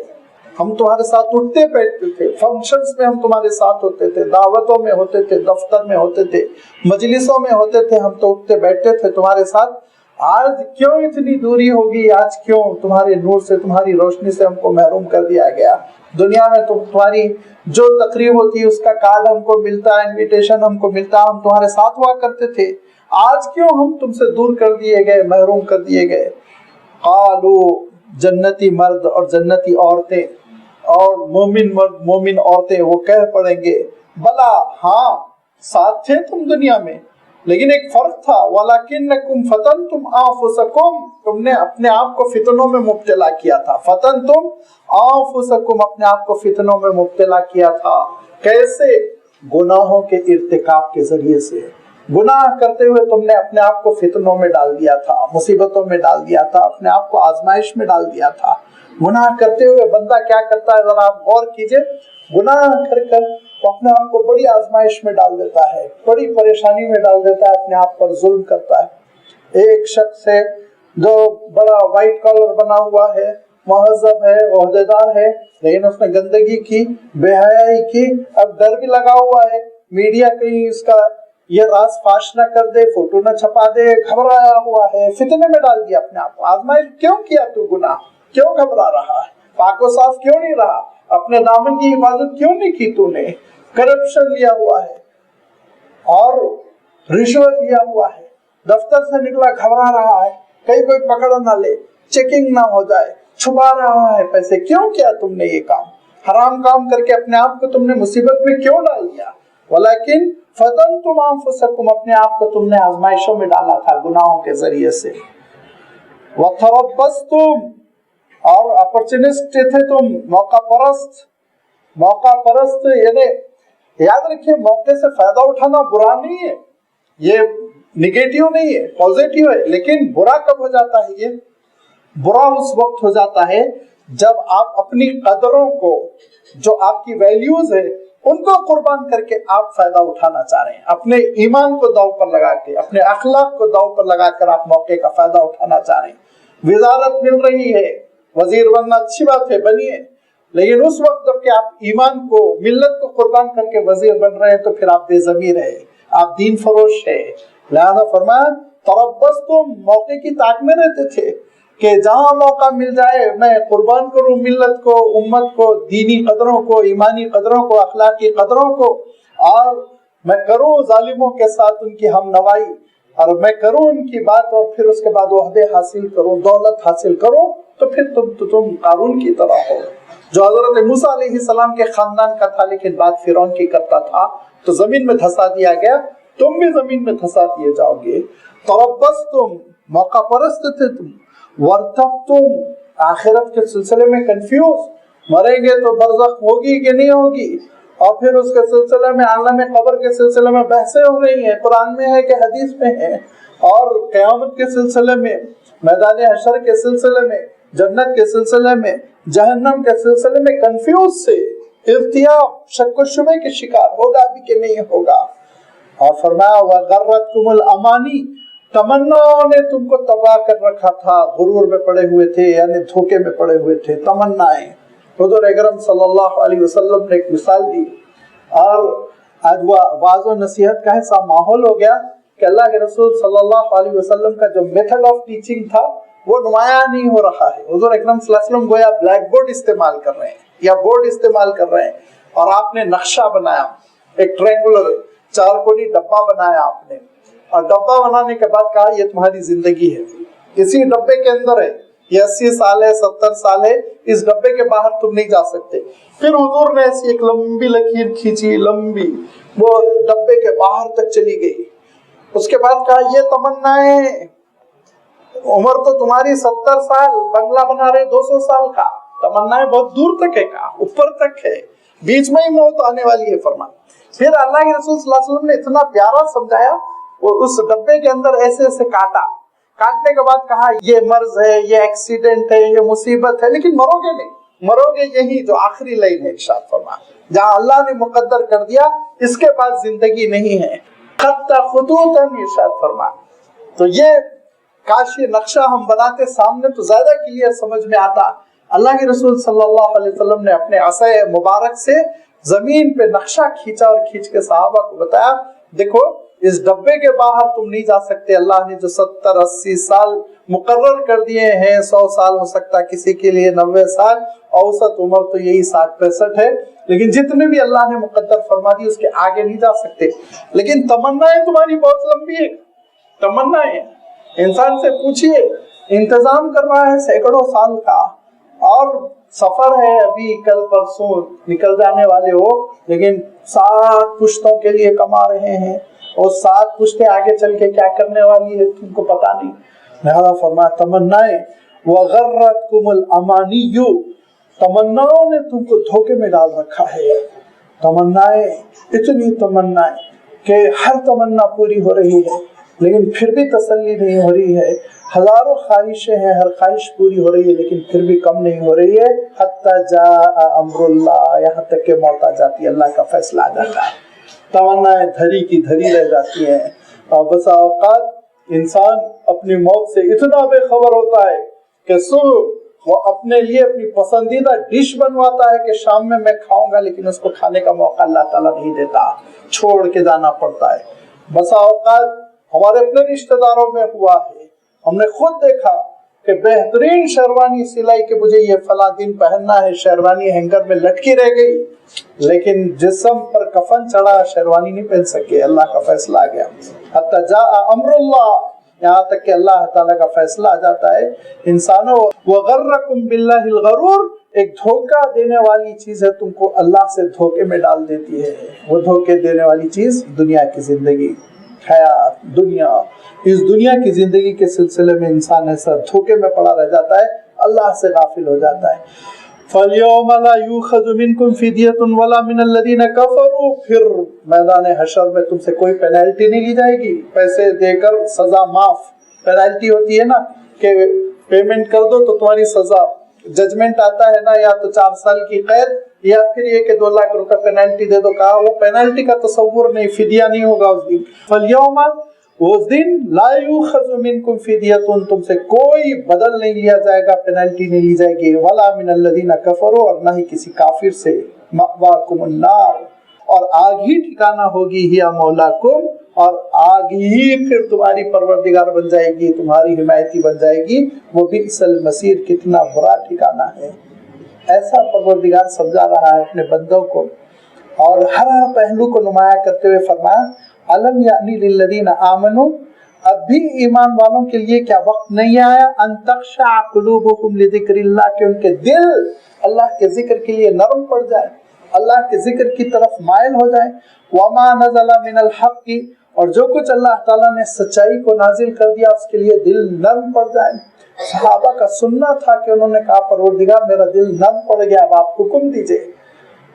ہم تمہارے ساتھ اٹھتے بیٹھتے تھے، فنکشنز میں ہم تمہارے ساتھ ہوتے تھے، دعوتوں میں ہوتے تھے، دفتر میں ہوتے تھے، مجلسوں میں ہوتے تھے، ہم تو اٹھتے بیٹھتے تھے تمہارے ساتھ، آج کیوں اتنی دوری ہوگی، آج کیوں تمہارے نور سے، تمہاری روشنی سے ہم کو محروم کر دیا گیا؟ دنیا میں تمہاری جو تقریب ہوتی ہے اس کا کارڈ ہم کو ملتا ہے، انویٹیشن ہم کو ملتا ہے، ہم تمہارے ساتھ ہوا کرتے تھے، آج کیوں ہم تم سے دور کر دیے گئے، محروم کر دیے گئے؟ قالو، جنتی مرد اور جنتی عورتیں اور مومن مرد مومن عورتیں وہ کہہ پڑیں گے بلا، ہاں ساتھ تھے تم دنیا میں، لیکن ایک فرق تھا، وَلَكِنَّكُمْ فَتَنْتُمْ أَنفُسَكُمْ، تم نے اپنے آپ کو فتنوں میں مبتلا کیا تھا، فَتَنْتُمْ أَنفُسَكُمْ، اپنے آپ کو فتنوں میں مبتلا کیا تھا۔ کیسے؟ گناہوں کے ارتکاب کے ذریعے سے، گناہ کرتے ہوئے تم نے اپنے آپ کو فتنوں میں ڈال دیا تھا، مصیبتوں میں ڈال دیا تھا، اپنے آپ کو آزمائش میں ڈال دیا تھا۔ گناہ کرتے ہوئے بندہ کیا کرتا ہے، ذرا آپ غور کیجئے، گناہ کر کر وہ اپنے آپ کو بڑی آزمائش میں ڈال دیتا ہے، بڑی پریشانی میں ڈال دیتا ہے، اپنے آپ پر ظلم کرتا ہے۔ ایک شخص ہے جو بڑا وائٹ کالر بنا ہوا ہے، مہذب ہے، عہدیدار ہے، لیکن اس نے گندگی کی، بے حیائی کی، اب ڈر بھی لگا ہوا ہے میڈیا کہیں اس کا یہ راز فاش نہ کر دے، فوٹو نہ چھپا دے، گھبرایا ہوا ہے، فتنے میں ڈال دیا اپنے آپ کو۔ آزمائش کیوں کیا تو گناہ؟ کیوں گھبرا رہا ہے؟ پاک و صاف کیوں نہیں رہا؟ اپنے دامن کی حفاظت کیوں نہیں کی تو نے؟ کرپشن لیا ہوا ہے اور رشوت لیا ہوا ہے، دفتر سے نکلا گھبرا رہا ہے، کہیں کوئی پکڑ نہ لے، چیکنگ نہ ہو جائے، چھپا رہا ہے پیسے۔ کیوں کیا تم نے یہ کام؟ حرام کام کر کے اپنے آپ کو تم نے مصیبت میں کیوں ڈال دیا؟ ولیکن فتنتم انفسکم، اپنے آپ کو تم نے آزمائشوں میں ڈالا تھا گناہوں کے ذریعے سے۔ وتربصتم، اور اپرچونسٹ تھے تم، موقع پرست۔ موقع پرست یعنی یاد رکھیے موقع سے فائدہ اٹھانا برا نہیں ہے، یہ نگیٹیو نہیں ہے، پازیٹیو ہے، لیکن برا کب ہو جاتا ہے؟ یہ برا اس وقت ہو جاتا ہے جب آپ اپنی قدروں کو، جو آپ کی ویلیوز ہے، ان کو قربان کر کے آپ فائدہ اٹھانا چاہ رہے ہیں، اپنے ایمان کو داؤ پر لگا کے، اپنے اخلاق کو داؤ پر لگا کر آپ موقع کا فائدہ اٹھانا چاہ رہے ہیں۔ وزارت مل رہی ہے، وزیر بننا اچھی بات ہے، بنیے، لیکن اس وقت جب کہ آپ ایمان کو، ملت کو قربان کر کے وزیر بن رہے ہیں تو پھر آپ بے ضمیر ہے، آپ دین فروش ہے۔ لہذا فرمایا تربصتم، موقع کی تاک میں رہتے تھے کہ جہاں موقع مل جائے میں قربان کروں ملت کو، امت کو، دینی قدروں کو، ایمانی قدروں کو، اخلاقی قدروں کو، اور میں کروں ظالموں کے ساتھ ان کی ہم نوائی، اور میں کروں ان کی بات، اور پھر اس کے بعد عہدے حاصل کروں، دولت حاصل کروں، تو پھر تم قارون کی طرح ہو، جو حضرت موسیٰ علیہ السلام کے خاندان کا تھا لیکن بات فرعون کی کرتا تھا تو زمین میں دھسا دیا گیا، تم بھی زمین میں دھسا دیے جاؤ گے۔ تربصتم، موقع پرست تھے تم، ورتبتم، آخرت کے سلسلے میں کنفیوز، مریں گے تو برزخ ہوگی کہ نہیں ہوگی، اور پھر اس کے سلسلے میں عالم قبر کے سلسلے میں بحثیں ہو رہی ہیں، قرآن میں ہے کہ حدیث میں ہے، اور قیامت کے سلسلے میں، میدان حشر کے سلسلے میں، جنت کے سلسلے میں، جہنم کے سلسلے میں کنفیوز سے، ارتیاب، شک و شبے کے شکار، ہوگا بھی کہ نہیں ہوگا۔ اور فرمایا وغرتکم الامانی، تمناؤں نے تم کو تباہ کر رکھا تھا، غرور میں پڑے ہوئے تھے، یعنی دھوکے میں پڑے ہوئے تھے، تمنائیں۔ حضور اکرم صلی اللہ علیہ وسلم نے ایک مثال دی، اور آج وہ واعظ و نصیحت کا ایسا ماحول ہو گیا کہ اللہ کے رسول صلی اللہ علیہ وسلم کا جو میتھڈ آف ٹیچنگ تھا وہ نمایاں نہیں ہو رہا ہے۔ حضور اکرم صلی اللہ علیہ وسلم گویا بلیک بورڈ استعمال کر رہے ہیں یا بورڈ استعمال کر رہے ہیں، اور آپ نے نقشہ بنایا، ایک ٹرینگولر چار کونی ڈبہ بنایا آپ نے، اور ڈبہ بنانے کے بعد کہا یہ تمہاری زندگی ہے، اسی ڈبے کے اندر ہے، یہ 80 سال ہے، 70 سال ہے، اس ڈبے کے باہر تم نہیں جا سکتے۔ پھر حضور نے ایسی ایک لمبی لکیر کھینچی، لمبی، وہ ڈبے کے باہر تک چلی گئی۔ اس کے بعد کہا یہ تمنائیں، عمر تو تمہاری 70 سال، بنگلہ بنا رہے 200 سال کا، تمنائیں بہت دور تک ہے، کہا اوپر تک ہے، بیچ میں ہی موت آنے والی ہے، فرمایا۔ پھر اللہ کے رسول صلی اللہ علیہ وسلم نے اتنا پیارا سمجھایا، وہ اس ڈبے کے اندر ایسے ایسے کاٹا، کاٹنے کے بعد کہا یہ مرض ہے، یہ ایکسیڈنٹ ہے، یہ مصیبت ہے، لیکن مرو گے نہیں، مرو گے یہی جو آخری لائن ہے، ارشاد فرمایا جہاں اللہ نے مقدر کر دیا اس کے بعد زندگی نہیں ہے، خط خطوطاً، ارشاد فرمایا۔ تو یہ کاش یہ نقشہ ہم بناتے سامنے تو زیادہ کلیئر سمجھ میں آتا۔ اللہ کے رسول صلی اللہ علیہ وسلم نے اپنے عصا مبارک سے زمین پہ نقشہ کھینچا اور کھینچ کے صحابہ کو بتایا دیکھو اس ڈبے کے باہر تم نہیں جا سکتے، اللہ نے جو 70-80 سال مقرر کر دیے ہیں، 100 سال ہو سکتا کسی کے لیے، 90 سال، اوسط عمر تو یہی 60-65 ہے، لیکن جتنے بھی اللہ نے مقدر فرما دی اس کے آگے نہیں جا سکتے، لیکن تمنائیں تمہاری بہت لمبی ہے، تمنائیں انسان سے پوچھئے، انتظام کر رہا ہے سینکڑوں سال کا، اور سفر ہے ابھی کل پرسوں نکل جانے والے ہو، لیکن 7 پشتوں کے لیے کما رہے ہیں، اور 7 پشتیں آگے چل کے کیا کرنے والی ہے تم کو پتا نہیں۔ لہذا فرمایا تمنائیں، وغرتکم الامانی، تمناؤں نے تم کو دھوکے میں ڈال رکھا ہے، تمنائیں، اتنی تمنائیں کہ ہر تمنا پوری ہو رہی ہے لیکن پھر بھی تسلی نہیں ہو رہی ہے، ہزاروں خواہشیں ہیں، ہر خواہش پوری ہو رہی ہے لیکن پھر بھی کم نہیں ہو رہی ہے، حتی جاء امر اللہ، یہاں تک کہ موت آ جاتی ہے، اللہ کا فیصلہ آ جاتا ہے، تمنائیں دھری کی دھری رہ جاتی ہیں، اور بسا اوقات انسان اپنی موت سے اتنا بے خبر ہوتا ہے کہ صبح وہ اپنے لیے اپنی پسندیدہ ڈش بنواتا ہے کہ شام میں کھاؤں گا، لیکن اس کو کھانے کا موقع اللہ تعالیٰ نہیں دیتا، چھوڑ کے جانا پڑتا ہے۔ بسا اوقات ہمارے اپنے رشتہ داروں میں ہوا ہے، ہم نے خود دیکھا کہ بہترین شیروانی سلائی کہ مجھے یہ فلاں دن پہننا ہے، شیروانی ہینگر میں لٹکی رہ گئی، لیکن جسم پر کفن چڑھا، شیروانی نہیں پہن سکے، اللہ کا فیصلہ آ گیا۔ حتی جاء امر اللہ، یہاں تک کہ اللہ تعالیٰ کا فیصلہ آ جاتا ہے۔ انسانوں وغرکم باللہ الغرور، ایک دھوکہ دینے والی چیز ہے، تم کو اللہ سے دھوکے میں ڈال دیتی ہے۔ وہ دھوکے دینے والی چیز دنیا کی زندگی، حیات، دنیا، اس دنیا کی زندگی کے سلسلے میں انسان ایسا دھوکے میں پڑا رہ جاتا ہے، اللہ سے غافل ہو جاتا ہے۔ فَالْيَوْمَ لَا يُؤْخَذُ مِنْكُمْ فِدْيَةٌ وَلَا مِنَ الَّذِينَ كَفَرُوا، پھر میدان حشر میں تم سے کوئی پینلٹی نہیں لی جائے گی، پیسے دے کر سزا معاف۔ پینلٹی ہوتی ہے نا کہ پیمنٹ کر دو تو تمہاری سزا، ججمنٹ آتا ہے نا، یا تو 4 سال کی قید یا پھر یہ کہ 2 لاکھ روپے پینلٹی دے دو، کہا وہ پینلٹی کا تصور نہیں، فدیہ نہیں ہوگا اس دن۔ فَالْيَوْمَ، اس دن لا یؤخذ منکم فدیۃ، تم سے کوئی بدل نہیں لیا جائے گا، پینلٹی نہیں لی جائے گی، ولا من الذین کفروا، اور نہ ہی کسی کافر سے، مأواکم النار، اور آگ ہی ٹھکانہ ہوگی، ہی مولاکم، اور آگ ہی پھر تمہاری پروردگار بن جائے گی، تمہاری حمایتی بن جائے گی، وہ بئس المصیر، کتنا برا ٹھکانہ ہے۔ ایسا پروردگار سمجھا رہا ہے اپنے بندوں کو، اور ہر پہلو کو نمایاں کرتے ہوئے فرمایا علم یعنی للذین آمنوا، اب بھی ایمان والوں کے لیے کیا وقت نہیں آیا، ان تخشع قلوبہم لذکر اللہ، کہ ان کے دل اللہ کے ذکر کے لیے نرم پڑ جائے، اللہ کے ذکر کی طرف مائل ہو جائے، وما نزل من الحق، اور جو کچھ اللہ تعالیٰ نے سچائی کو نازل کر دیا اس کے لیے دل نرم پڑ جائے۔ صحابہ کا سننا تھا کہ انہوں نے کہا پروردگار میرا دل نرم پڑ گیا، اب آپ حکم دیجئے۔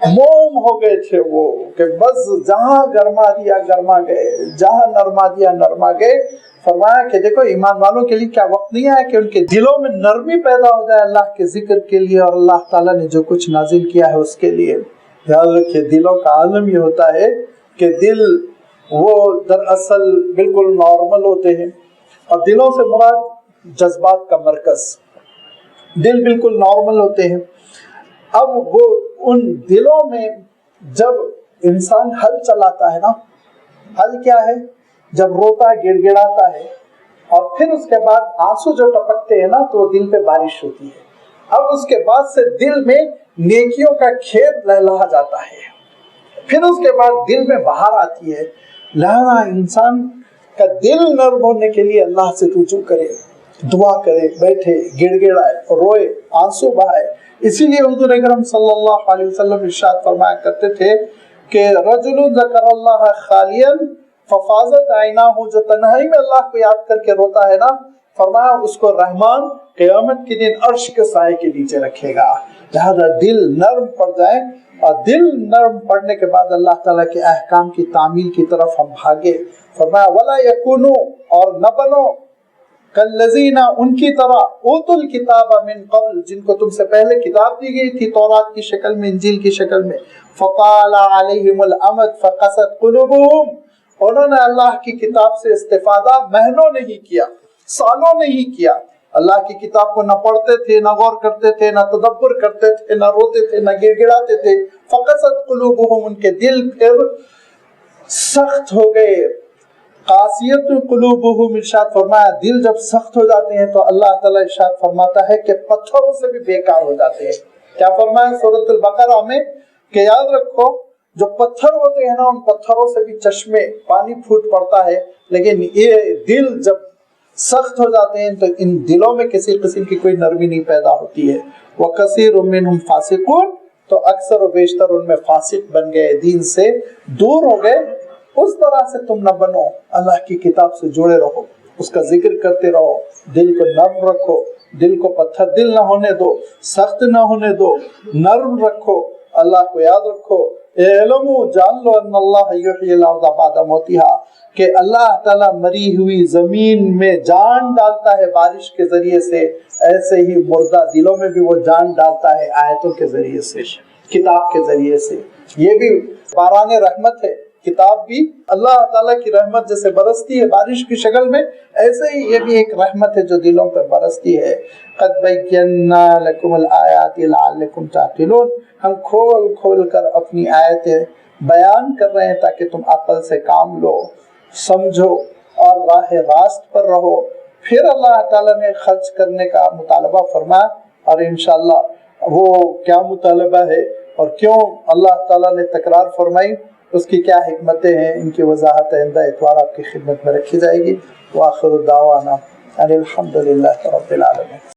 موم ہو گئے تھے وہ کہ بس جہاں گرما دیا گرما گئے، جہاں نرما دیا نرما گئے۔ فرمایا کہ دیکھو ایمان والوں کے لیے کیا وقت نہیں آیا کہ ان کے دلوں میں نرمی پیدا ہو جائے اللہ کے ذکر کے لیے، اور اللہ تعالیٰ نے جو کچھ نازل کیا ہے اس کے لیے۔ یاد رکھیے دلوں کا عالم یہ ہوتا ہے کہ دل وہ دراصل بالکل نارمل ہوتے ہیں، اور دلوں سے مراد جذبات کا مرکز، دل بالکل نارمل ہوتے ہیں۔ اب وہ ان دلوں میں جب انسان حل چلاتا ہے نا، حل کیا ہے؟ جب روتا ہے، گڑ گڑاتا ہے، اور پھر اس کے بعد آنسو جو ٹپکتے ہیں نا تو دل پہ بارش ہوتی ہے۔ اب اس کے بعد سے دل میں نیکیوں کا کھیت لہلہا جاتا ہے، پھر اس کے بعد دل میں بہار آتی ہے۔ لہذا انسان کا دل نرم ہونے کے لیے اللہ سے رجوع کرے، دعا کرے، بیٹھے، گڑ گڑائے، روئے، آنسو بہائے۔ اسی لیے حضور اکرم صلی اللہ علیہ وسلم ارشاد فرمایا کرتے تھے کہ رجل ذکر اللہ خالیا ففاضت عیناہ، جو تنہائی میں اللہ کو یاد کر کے روتا ہے نا، فرمایا اس کو رحمان قیامت کے دن عرش کے سائے کے نیچے رکھے گا۔ لہذا دل نرم پڑ جائے، اور دل نرم پڑنے کے بعد اللہ تعالیٰ کے احکام کی تعمیل کی طرف ہم بھاگے۔ فرمایا ولا یکونوا، اور نہ بنو، کالذین، ان کی طرح، اوتوا الکتاب من قبل، جن کو تم سے پہلے کتاب دی گئی تھی تورات کی شکل میں، انجیل کی شکل میں، فطال علیہم الامد فقست قلوبہم، انہوں نے اللہ کی کتاب سے استفادہ مہینوں نہیں کیا، سالوں نہیں کیا، اللہ کی کتاب کو نہ پڑھتے تھے، نہ غور کرتے تھے، نہ تدبر کرتے تھے، نہ روتے تھے، نہ گڑ گڑاتے تھے۔ فقست قلوبہم، ان کے دل پھر سخت ہو گئے۔ قاسیت قلوبہم، ارشاد فرمایا دل جب سخت ہو جاتے ہیں تو اللہ تعالیٰ ارشاد فرماتا ہے کہ پتھروں سے بھی بیکار ہو جاتے ہیں۔ کیا فرمایا سورۃ البقرہ میں کہ یاد رکھو جو پتھر ہوتے ہیں نا، ان پتھروں سے بھی چشمے پانی پھوٹ پڑتا ہے، لیکن یہ دل جب سخت ہو جاتے ہیں تو ان دلوں میں کسی قسم کی کوئی نرمی نہیں پیدا ہوتی ہے۔ وَكَثِيرٌ مِّنْهُمْ فَاسِقُونَ، تو اکثر و بیشتر ان میں فاسق بن گئے، دین سے دور ہو گئے۔ اس طرح سے تم نہ بنو، اللہ کی کتاب سے جڑے رہو، اس کا ذکر کرتے رہو، دل کو نرم رکھو، دل کو پتھر دل نہ ہونے دو، سخت نہ ہونے دو، نرم رکھو، اللہ کو یاد رکھو۔ اعلموا، جان لو، ان اللہ یحیی الارض بعد موتہا، کہ اللہ تعالیٰ مری ہوئی زمین میں جان ڈالتا ہے بارش کے ذریعے سے، ایسے ہی مردہ دلوں میں بھی وہ جان ڈالتا ہے آیتوں کے ذریعے سے، کتاب کے ذریعے سے۔ یہ بھی باران رحمت ہے کتاب بھی اللہ تعالیٰ کی رحمت جیسے برستی ہے بارش کی شکل میں، ایسے ہی یہ بھی ایک رحمت ہے جو دلوں پہ برستی ہے۔ قد بینا لکم الآیات لعلکم تعقلون، ہم کھول کھول کر اپنی آیتیں بیان کر رہے ہیں تاکہ تم عقل سے کام لو، سمجھو اور راہ راست پر رہو۔ پھر اللہ تعالیٰ نے خرچ کرنے کا مطالبہ فرمایا، اور انشاءاللہ وہ کیا مطالبہ ہے اور کیوں اللہ تعالیٰ نے تکرار فرمائی، اس کی کیا حکمتیں ہیں، ان کی وضاحت آئندہ اتوار آپ کی خدمت میں رکھی جائے گی۔ وآخر دعوانا ان الحمد للہ رب العالمین۔